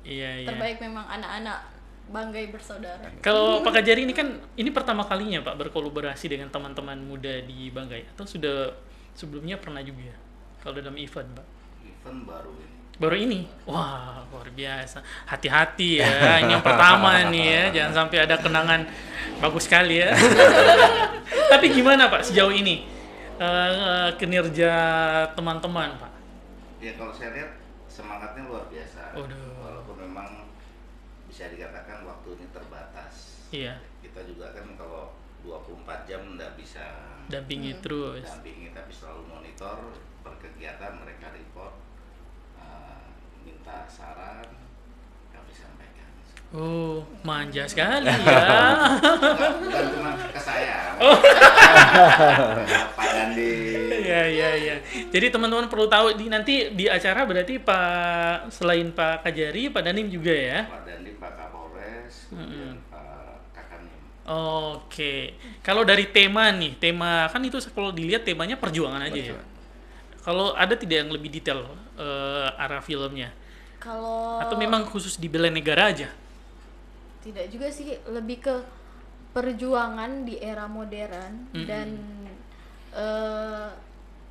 Iya. Terbaik memang anak-anak banggai bersaudara. Kalau Pak Kajari ini kan ini pertama kalinya Pak berkolaborasi dengan teman-teman muda di Banggai atau sudah sebelumnya pernah juga kalau dalam event Pak? Event baru ini. Baru ini? Wah, luar biasa. Hati-hati ya, ini yang pertama nih ya, jangan sampai ada kenangan bagus sekali ya. Tapi gimana Pak sejauh ini kinerja teman-teman Pak? Ya kalau saya lihat semangatnya luar biasa. Waduh. Walaupun memang bisa dikatakan waktunya terbatas. Iya. Kita juga kan kalau 24 jam nggak bisa Dampingi terus. dampingi, tapi selalu monitor perkegiatan mereka, report, minta saran, kami sampaikan. Oh, manja sekali ya. Bukan cuma ke saya. Pak Dandi. Iya. Jadi teman-teman perlu tahu nanti di acara berarti Pak selain Pak Kajari, Pak Danim juga ya. Pak Dandi, Pak Kapolres, kemudian Pak Kakanim. Oke. Kalau dari tema nih, tema kan itu kalau dilihat temanya perjuangan aja ya. Kalau ada tidak yang lebih detail arah filmnya? Kalau Atau memang khusus di bela negara aja? tidak juga sih, lebih ke perjuangan di era modern dan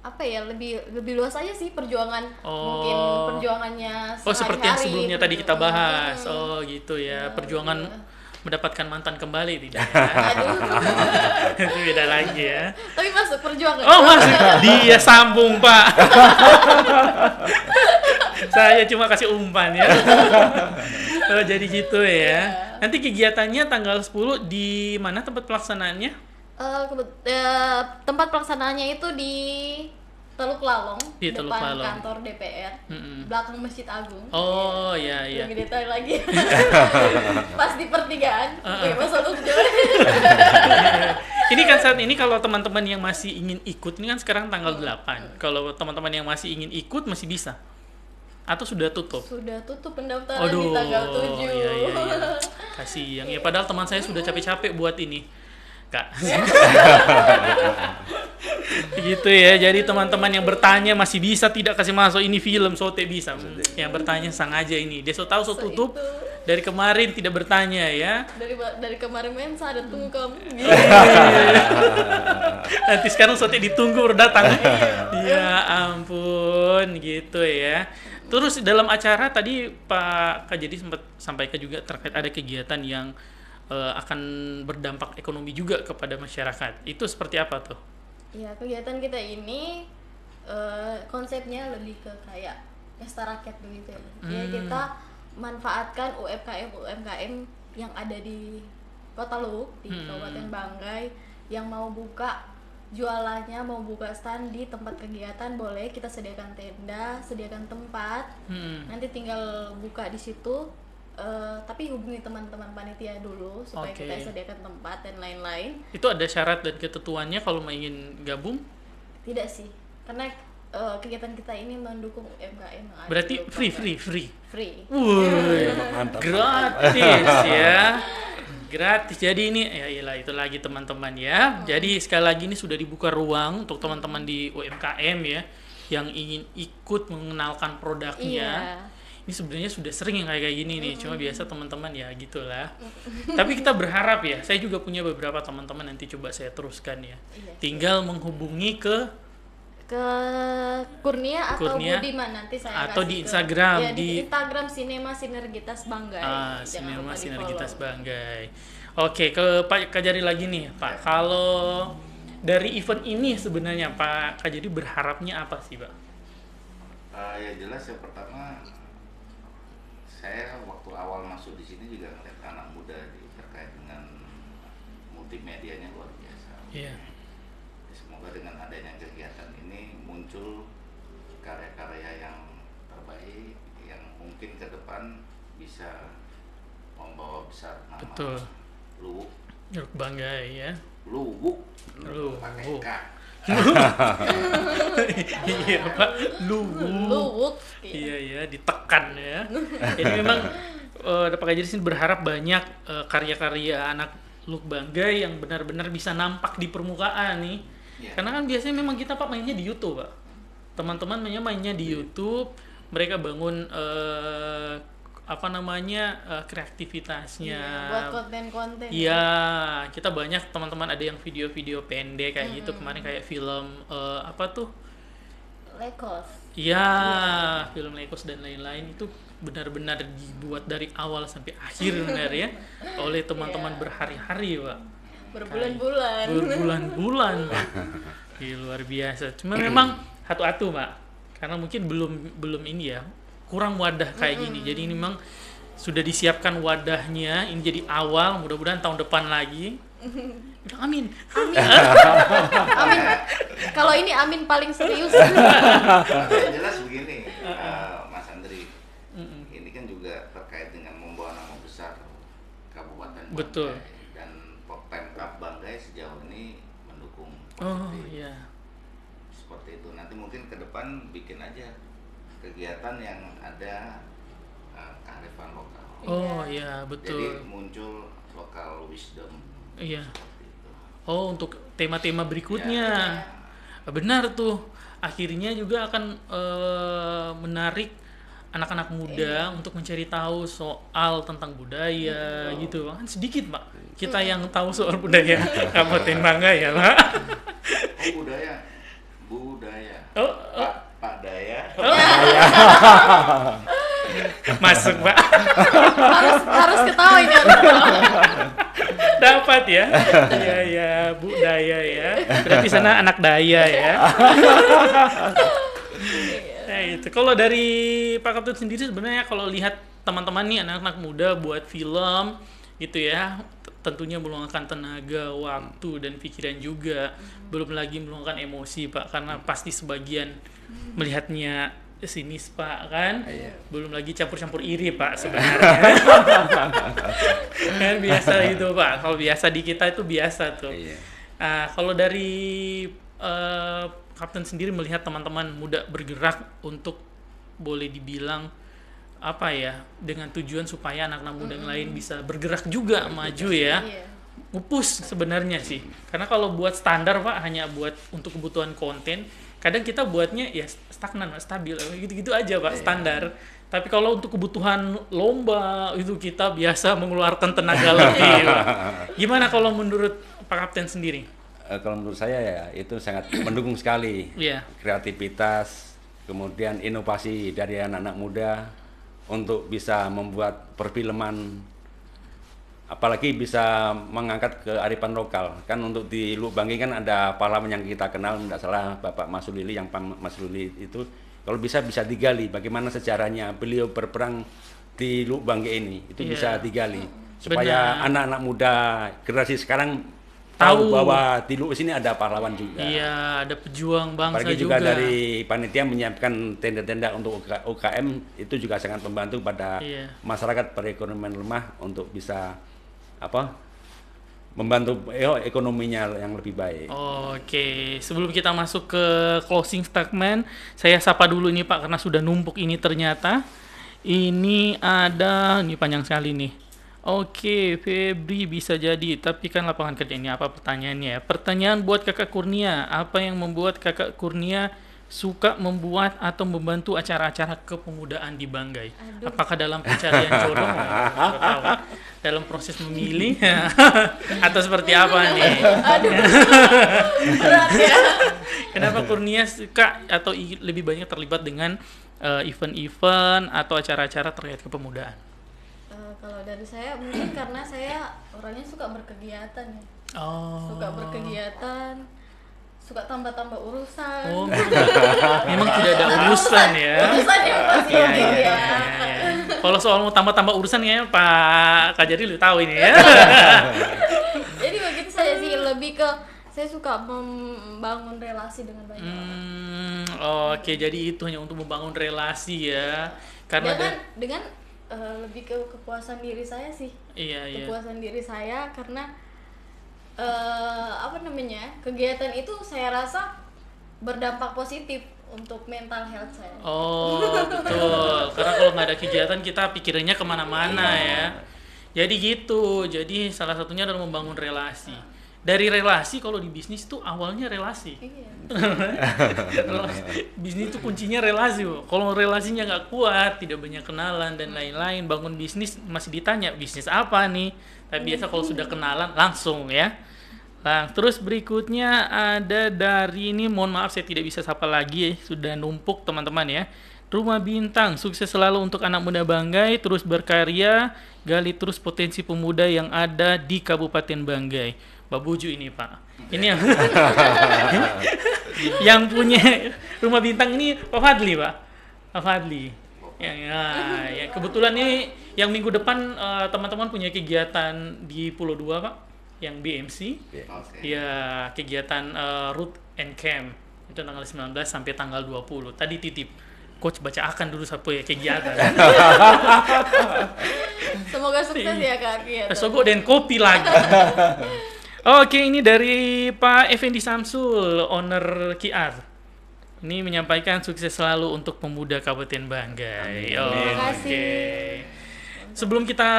apa ya, lebih luas aja sih perjuangan. Mungkin perjuangannya Oh, seperti yang sehari-hari, sebelumnya tadi kita bahas. perjuangan. Oh, gitu ya. Perjuangan mendapatkan mantan kembali tidak? Aduh. Itu beda lagi ya. Tapi masuk perjuangan. Oh, masih dia sambung, Pak. Saya cuma kasih umpan ya. Oh, jadi gitu ya. Nanti kegiatannya tanggal 10 di mana tempat pelaksanaannya? Tempat pelaksanaannya itu di Teluk Lalong, Di Teluk depan Lalong. kantor DPR, belakang Masjid Agung. Oh, iya. Lebih detail lagi. Pas di pertigaan, masuk Ugdo. Ini kan saat ini kalau teman-teman yang masih ingin ikut, ini kan sekarang tanggal 8. Kalau teman-teman yang masih ingin ikut masih bisa? Atau sudah tutup? Sudah tutup pendaftaran di tanggal 7. Iya. kasih yang ya padahal teman saya sudah capek-capek buat ini Kak. Gitu ya, jadi teman-teman yang bertanya masih bisa tidak kasih masuk ini film Sote bisa. Yang bertanya sengaja ini dia so tahu so tutup dari kemarin tidak bertanya ya. Dari kemarin mensa ada tunggu kamu. Nanti sekarang Sote ditunggu udah datang. Ya ampun gitu ya. Terus dalam acara tadi Pak Kajadi sempat sampaikan juga terkait ada kegiatan yang akan berdampak ekonomi juga kepada masyarakat. Itu seperti apa tuh? Ya, kegiatan kita ini konsepnya lebih ke kayak pesta rakyat begitu ya. Ya, kita manfaatkan UMKM yang ada di Kota Luwuk, di Kabupaten Banggai, yang mau buka jualannya, mau buka stand di tempat kegiatan boleh, kita sediakan tenda, sediakan tempat. Nanti tinggal buka di situ. Tapi hubungi teman-teman panitia dulu supaya kita sediakan tempat dan lain-lain. Itu ada syarat dan ketentuannya kalau mau ingin gabung? Tidak sih, karena kegiatan kita ini mendukung UMKM yang ada. Berarti di free. Wih, mantap. Gratis ya. Gratis. Jadi ini ya iyalah itu lagi teman-teman ya. Jadi sekali lagi ini sudah dibuka ruang untuk teman-teman di UMKM ya yang ingin ikut mengenalkan produknya. Iya. Ini sebenarnya sudah sering yang kayak gini nih, cuma biasa teman-teman ya gitulah. Tapi kita berharap ya, saya juga punya beberapa teman-teman nanti coba saya teruskan ya. Iya. Tinggal menghubungi ke Kurnia atau Kurnia, Budiman nanti saya atau kasih di Instagram ya, di Instagram Sinema Sinergitas Banggai. Jangan Sinema lupa Sinergitas di-follow. Banggai. Oke, ke Pak Kajari lagi nih, Pak. Kalau dari event ini sebenarnya Pak Kajari berharapnya apa sih, Pak? Ya jelas yang pertama, saya waktu awal masuk di sini juga ngeliat anak muda terkait dengan multimedianya luar biasa. Iya. Semoga dengan adanya kegiatan ini muncul karya-karya yang terbaik yang mungkin ke depan bisa membawa besar nama Betul. Luwuk. Banggai ya. Luwuk. Luwuk. Pakai K. Iya, Pak. Luwuk. Iya ya, ditekan ya. Jadi memang Pak Kajari sini berharap banyak karya-karya anak Luwuk Banggai yang benar-benar bisa nampak di permukaan nih. Yeah. Karena kan biasanya memang kita Pak mainnya di YouTube, Pak. Teman-teman mainnya di YouTube, mereka bangun kreativitasnya. Buat konten-konten. Iya, kita banyak teman-teman ada yang video-video pendek kayak gitu kemarin kayak film Lekos. Iya, film Lekos dan lain-lain itu benar-benar dibuat dari awal sampai akhir benar ya oleh teman-teman berhari-hari, Pak. Berbulan-bulan, Pak. Luar biasa. Cuma memang hatu-hatu, Pak. Karena mungkin belum ini ya, kurang wadah kayak gini. Jadi ini memang sudah disiapkan wadahnya, ini jadi awal, mudah-mudahan tahun depan lagi. Amin. Amin. Kalau ini amin paling serius. Yang jelas begini, Mas Andri, ini kan juga terkait dengan membawa nama besar Kabupaten Banggai. Betul. Dan Pemkab Banggai sejauh ini mendukung Oh positif. iya. Seperti itu. Nanti mungkin ke depan bikin aja kegiatan yang ada kearifan lokal. Oh iya, betul. Jadi muncul lokal wisdom. Iya. Seperti itu. Oh, untuk tema-tema berikutnya. Benar tuh. Akhirnya juga akan menarik anak-anak muda untuk mencari tahu soal tentang budaya gitu. Kan sedikit, Pak. Kita yang tahu soal budaya Kabupaten Banggai ya, Pak. Oh, budaya. Oh, Pak Daya. masuk, Pak. harus ketawa ini. Dapat ya. Iya ya, Bu Daya ya. Berarti sana anak Daya ya. Nah, itu. Kalau dari Pak Kapten sendiri sebenarnya kalau lihat teman-teman nih anak-anak muda buat film gitu ya, tentunya meluangkan tenaga, waktu dan pikiran juga. Belum lagi meluangkan emosi, Pak, karena pasti sebagian melihatnya sinis, Pak, kan? Belum lagi campur-campur iri, Pak, sebenarnya. Kan biasa itu, Pak. Kalau biasa di kita itu biasa tuh. Kalau dari Kapten sendiri melihat teman-teman muda bergerak untuk boleh dibilang apa ya, dengan tujuan supaya anak-anak muda yang lain bisa bergerak juga maju ya. Iya. Ngepus sebenarnya sih, karena kalau buat standar Pak hanya buat untuk kebutuhan konten, kadang kita buatnya ya stagnan, stabil gitu-gitu aja Pak, standar. Tapi kalau untuk kebutuhan lomba itu kita biasa mengeluarkan tenaga lebih Pak. Gimana kalau menurut Pak Kapten sendiri? Kalau menurut saya ya itu sangat mendukung sekali Iya. kreativitas, kemudian inovasi dari anak-anak muda untuk bisa membuat perfilman, apalagi bisa mengangkat kearifan lokal. Kan untuk di Lubanggi kan ada pahlawan yang kita kenal, tidak salah Bapak Mas Lili, yang Mas Lili itu kalau bisa digali bagaimana sejarahnya beliau berperang di Lubanggi ini, itu Iya. bisa digali supaya Benar. anak-anak muda generasi sekarang Tahu. tahu bahwa di Lu sini ada pahlawan juga. Iya, ada pejuang bangsa Apalagi juga. juga dari panitia menyiapkan tenda-tenda untuk UKM, itu juga sangat membantu pada Iya. masyarakat perekonomian lemah untuk bisa membantu ekonominya yang lebih baik. Oke, sebelum kita masuk ke closing statement, saya sapa dulu ini Pak karena sudah numpuk ini ternyata. Ini panjang sekali nih. Oke, Febri bisa jadi, tapi kan lapangan kerja ini apa pertanyaannya? Pertanyaan buat Kakak Kurnia, apa yang membuat Kakak Kurnia suka membuat atau membantu acara-acara kepemudaan di Banggai? Apakah dalam pencarian jodoh, atau dalam proses memilih, atau seperti apa nih? Berat ya. Kenapa Kurnia suka atau lebih banyak terlibat dengan event-event atau acara-acara terkait kepemudaan? Kalau dari saya mungkin karena saya orangnya suka berkegiatan ya. Oh. Suka berkegiatan, suka tambah-tambah urusan. Oh, memang tidak ada urusan ya. Urusan yang pasti Iya, ya. iya. Kalau soal mau tambah-tambah urusan ya Pak Kajari lu tahu ini ya. Jadi begitu saya sih, lebih ke saya suka membangun relasi dengan banyak orang. Oke, jadi itu hanya untuk membangun relasi ya. Karena dengan lebih ke kepuasan diri saya sih. iya. Kepuasan diri saya karena kegiatan itu saya rasa berdampak positif untuk mental health saya. Oh, betul. Karena kalau nggak ada kegiatan kita pikirannya kemana-mana ya. Jadi gitu. Jadi salah satunya adalah membangun relasi. Dari relasi, kalau di bisnis tuh awalnya relasi. Iya. Bisnis itu kuncinya relasi. Kalau relasinya nggak kuat, tidak banyak kenalan dan lain-lain, bangun bisnis masih ditanya bisnis apa nih. Tapi biasa kalau sudah kenalan langsung ya. Nah, terus berikutnya ada dari ini, mohon maaf saya tidak bisa sapa lagi, sudah numpuk teman-teman ya. Rumah Bintang, sukses selalu untuk anak muda Banggai, terus berkarya, gali terus potensi pemuda yang ada di Kabupaten Banggai. Babuju ini Pak. Ini yang punya Rumah Bintang ini Pak Fadli Pak. Pak Fadli. Ya, kebetulan ini yang minggu depan teman-teman punya kegiatan di Pulau 2 Pak, yang BMC. Ya, kegiatan Root and Camp. Itu tanggal 19 sampai tanggal 20. Tadi titip coach baca akan dulu sampai kegiatan. Semoga sukses ya Kak. Sogok dan kopi lagi. Oke, ini dari Pak Effendi Samsul, owner QR. Ini menyampaikan sukses selalu untuk pemuda Kabupaten Banggai. Terima kasih. Sebelum kita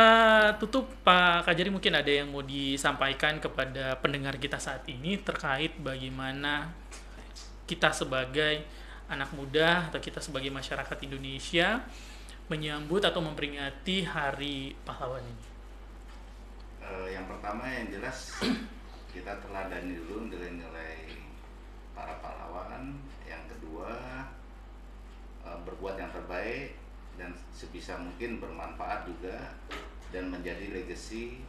tutup, Pak Kajari mungkin ada yang mau disampaikan kepada pendengar kita saat ini terkait bagaimana kita sebagai anak muda atau kita sebagai masyarakat Indonesia menyambut atau memperingati Hari Pahlawan ini. Yang pertama yang jelas kita teladani dulu nilai-nilai para pahlawan. Yang kedua berbuat yang terbaik dan sebisa mungkin bermanfaat juga dan menjadi legacy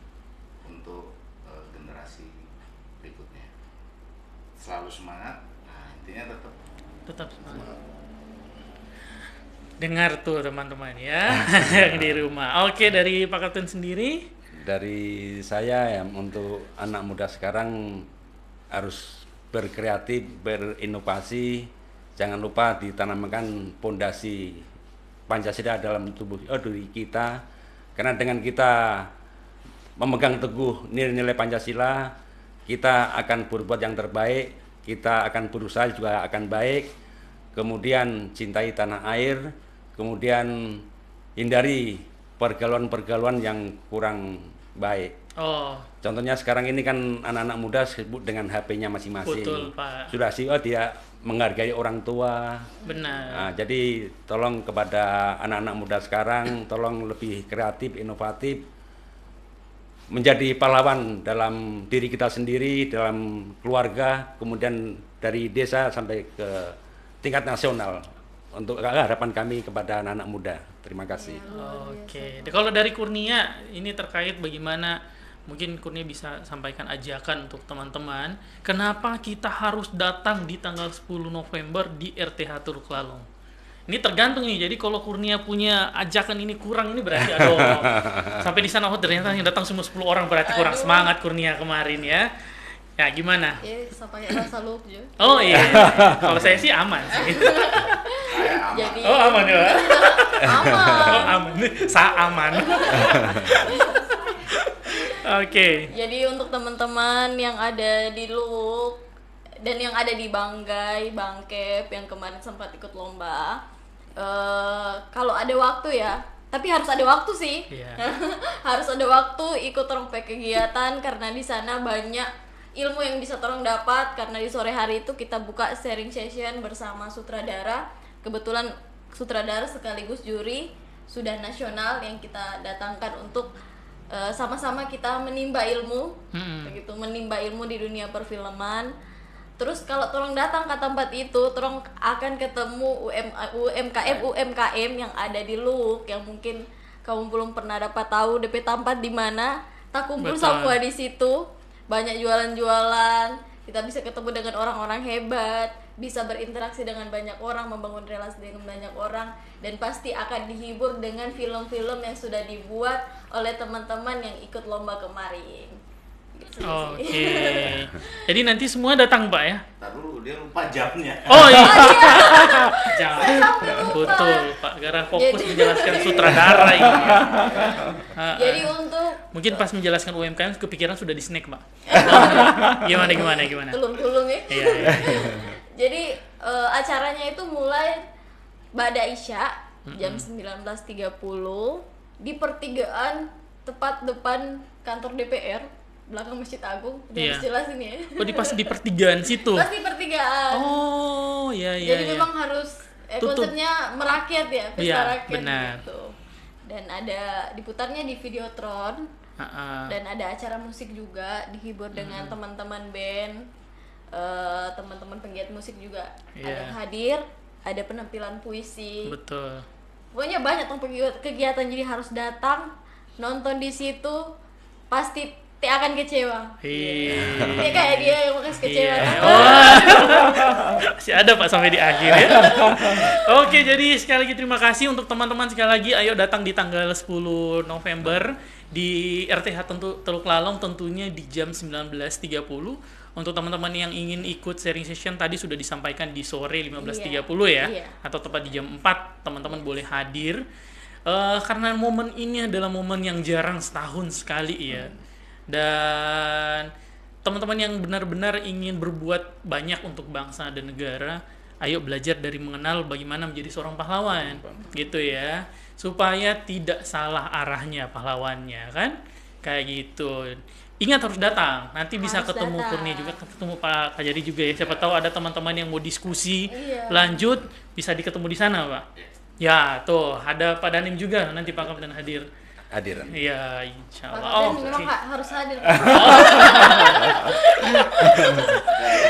untuk generasi berikutnya. Selalu semangat. Nah, intinya Tetap semangat. Dengar tuh teman-teman ya yang di rumah. Oke, dari Pak Kapten sendiri? Dari saya ya, untuk anak muda sekarang harus berkreatif, berinovasi, jangan lupa ditanamkan pondasi Pancasila dalam tubuh diri kita, karena dengan kita memegang teguh nilai-nilai Pancasila, kita akan berbuat yang terbaik, kita akan berusaha juga akan baik, kemudian cintai tanah air, kemudian hindari pergaulan-pergaulan yang kurang baik. Oh, Contohnya sekarang ini kan anak-anak muda sibuk dengan HP-nya masing-masing. betul, Pak. Sudah tidak menghargai orang tua. Benar. Nah, jadi tolong kepada anak-anak muda sekarang, tolong lebih kreatif, inovatif, menjadi pahlawan dalam diri kita sendiri, dalam keluarga, kemudian dari desa sampai ke tingkat nasional. Untuk harapan kami kepada anak-anak muda. Terima kasih. Oke. Kalau dari Kurnia, ini terkait bagaimana mungkin Kurnia bisa sampaikan ajakan untuk teman-teman, kenapa kita harus datang di tanggal 10 November di RTH Teluk Lalong? Ini tergantung nih. Jadi kalau Kurnia punya ajakan ini kurang, ini berarti aduh. Sampai di sana ternyata yang datang cuma 10 orang, berarti kurang semangat Kurnia kemarin ya. Ya gimana? Sampai rasa lucu. Oh iya. Kalau saya sih aman sih. Jadi Oh aman ya. aman. Oh aman. Aman. Oke. Jadi untuk teman-teman yang ada di Luwuk dan yang ada di Banggai, Bangkep yang kemarin sempat ikut lomba, kalau ada waktu ya, tapi harus ada waktu sih. Iya. Harus ada waktu ikut rompe kegiatan karena di sana banyak ilmu yang bisa tolong dapat, karena di sore hari itu kita buka sharing session bersama sutradara. Kebetulan sutradara sekaligus juri sudah nasional yang kita datangkan untuk sama-sama kita menimba ilmu, begitu menimba ilmu di dunia perfilman. Terus kalau tolong datang ke tempat itu, tolong akan ketemu UMKM yang ada di Luwuk yang mungkin kamu belum pernah dapat tahu DP tempat di mana. Tak kumpul semua di situ. Banyak jualan-jualan, kita bisa ketemu dengan orang-orang hebat, bisa berinteraksi dengan banyak orang, membangun relasi dengan banyak orang, dan pasti akan dihibur dengan film-film yang sudah dibuat oleh teman-teman yang ikut lomba kemarin. Gitu Oke. sih. Jadi nanti semua datang Pak ya? Ntar dulu, dia lupa jamnya. Oh iya. Jangan. Betul Pak. Gara fokus menjelaskan sutradara ini. Jadi untuk Mungkin pas menjelaskan UMKM kepikiran sudah di snack Pak. Gimana? tulung-tulung ya. Iya. Jadi acaranya itu mulai Ba'da Isya jam 19.30 di pertigaan tepat depan kantor DPR belakang Masjid Agung. Iya. Harus jelas ini ya. Oh pas di pertigaan situ. Pas di pertigaan. Oh iya. Jadi memang harus Tutup. konsernya merakyat ya, pesta Iya, rakyat benar. gitu. Dan ada diputarnya di Videotron. Dan ada acara musik juga, dihibur dengan teman-teman band, teman-teman penggiat musik juga ada yang hadir, ada penampilan puisi. Betul. Pokoknya banyak tuh kegiatan, jadi harus datang nonton di situ, pasti akan kecewa. Iya. Dia kayak dia yang bekas kecewa. Iya. kan? Masih ada Pak sampai di akhir ya. Oke, jadi sekali lagi terima kasih untuk teman-teman sekali lagi. Ayo datang di tanggal 10 November di RTH Teluk Lalong, tentunya di jam 19.30. Untuk teman-teman yang ingin ikut sharing session tadi sudah disampaikan di sore 15.30 ya. Iya. Atau tepat di jam 4 teman-teman boleh hadir. Karena momen ini adalah momen yang jarang setahun sekali ya. Dan teman-teman yang benar-benar ingin berbuat banyak untuk bangsa dan negara, ayo belajar dari mengenal bagaimana menjadi seorang pahlawan, gitu ya, supaya tidak salah arahnya pahlawannya kan, kayak gitu. Ingat harus datang, nanti bisa Harus ketemu datang. Kurnia juga, ketemu Pak Kajari juga ya. Siapa tahu ada teman-teman yang mau diskusi Iya. lanjut, bisa ketemu di sana Pak. Ya tuh ada Pak Danim juga, nanti Pak Kapten hadir. Hadir. Iya, insya Pak Allah. Kapten memang harus hadir. Dan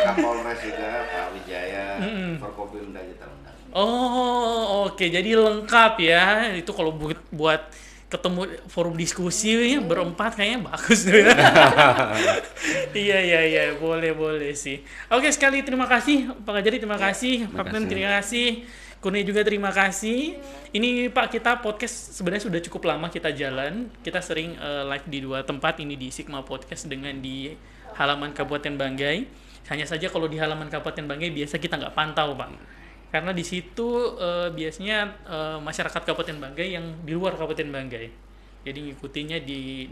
Kapolres juga, Pak Wijaya, Forkopimda kita undang. Oh, oke. Jadi lengkap ya. Itu kalau buat ketemu forum diskusi berempat kayaknya bagus tuh ya. Iya. Boleh sih. Oke, sekali terima kasih Pak Kajari, terima kasih. Kapten, terima kasih. Kurnia juga terima kasih. Ini Pak, kita podcast sebenarnya sudah cukup lama kita jalan. Kita sering live di 2 tempat, ini di Sigma Podcast dengan di halaman Kabupaten Banggai. Hanya saja kalau di halaman Kabupaten Banggai biasa kita nggak pantau Pak. Karena di situ biasanya masyarakat Kabupaten Banggai yang di luar Kabupaten Banggai. Jadi ngikutinya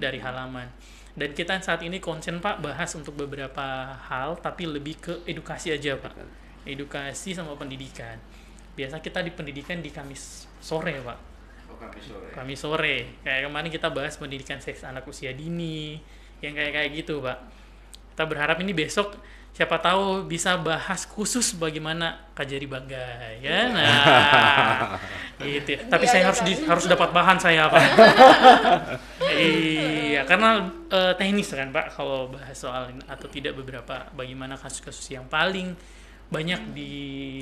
dari halaman. Dan kita saat ini konsen Pak bahas untuk beberapa hal, tapi lebih ke edukasi aja Pak. Edukasi sama pendidikan. Biasa kita di pendidikan di Kamis sore Pak. Kamis sore. Kayak kemarin kita bahas pendidikan seks anak usia dini, yang kayak gitu, Pak. Kita berharap ini besok siapa tahu bisa bahas khusus bagaimana Kajari Banggai, ya. Nah, gitu. Tapi saya harus dapat bahan saya, Pak. Iya, karena teknis kan, Pak, kalau bahas soal atau tidak beberapa bagaimana kasus-kasus yang paling banyak di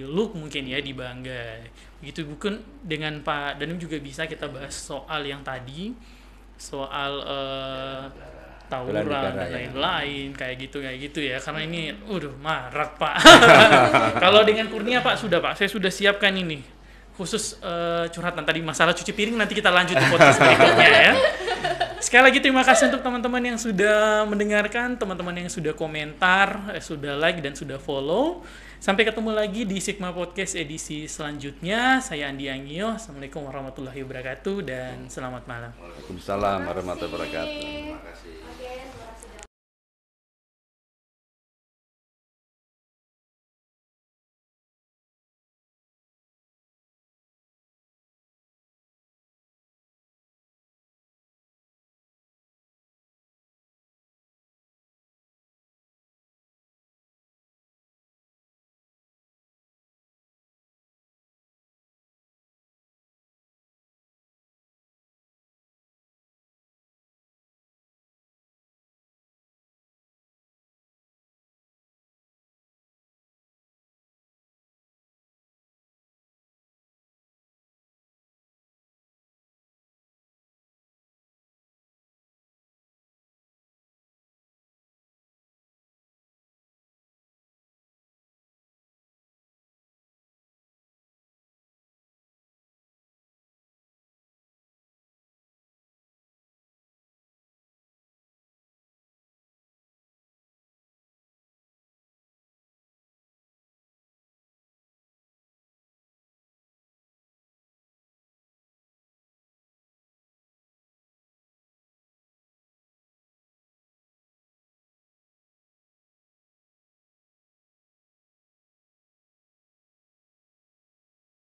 Look mungkin ya di Banggai. Begitu bukan dengan Pak Danum juga bisa kita bahas soal yang tadi soal tawuran dan lain-lain kayak gitu ya, karena ini marak, Pak. Kalau dengan Kurnia, Pak, sudah, Pak, saya sudah siapkan ini khusus curhatan tadi masalah cuci piring, nanti kita lanjut di podcast berikutnya ya. Sekali lagi terima kasih untuk teman-teman yang sudah mendengarkan, teman-teman yang sudah komentar, sudah like dan sudah follow. Sampai ketemu lagi di Sigma Podcast edisi selanjutnya. Saya Andi Angio. Assalamualaikum warahmatullahi wabarakatuh dan selamat malam. Waalaikumsalam warahmatullahi wabarakatuh. Terima kasih.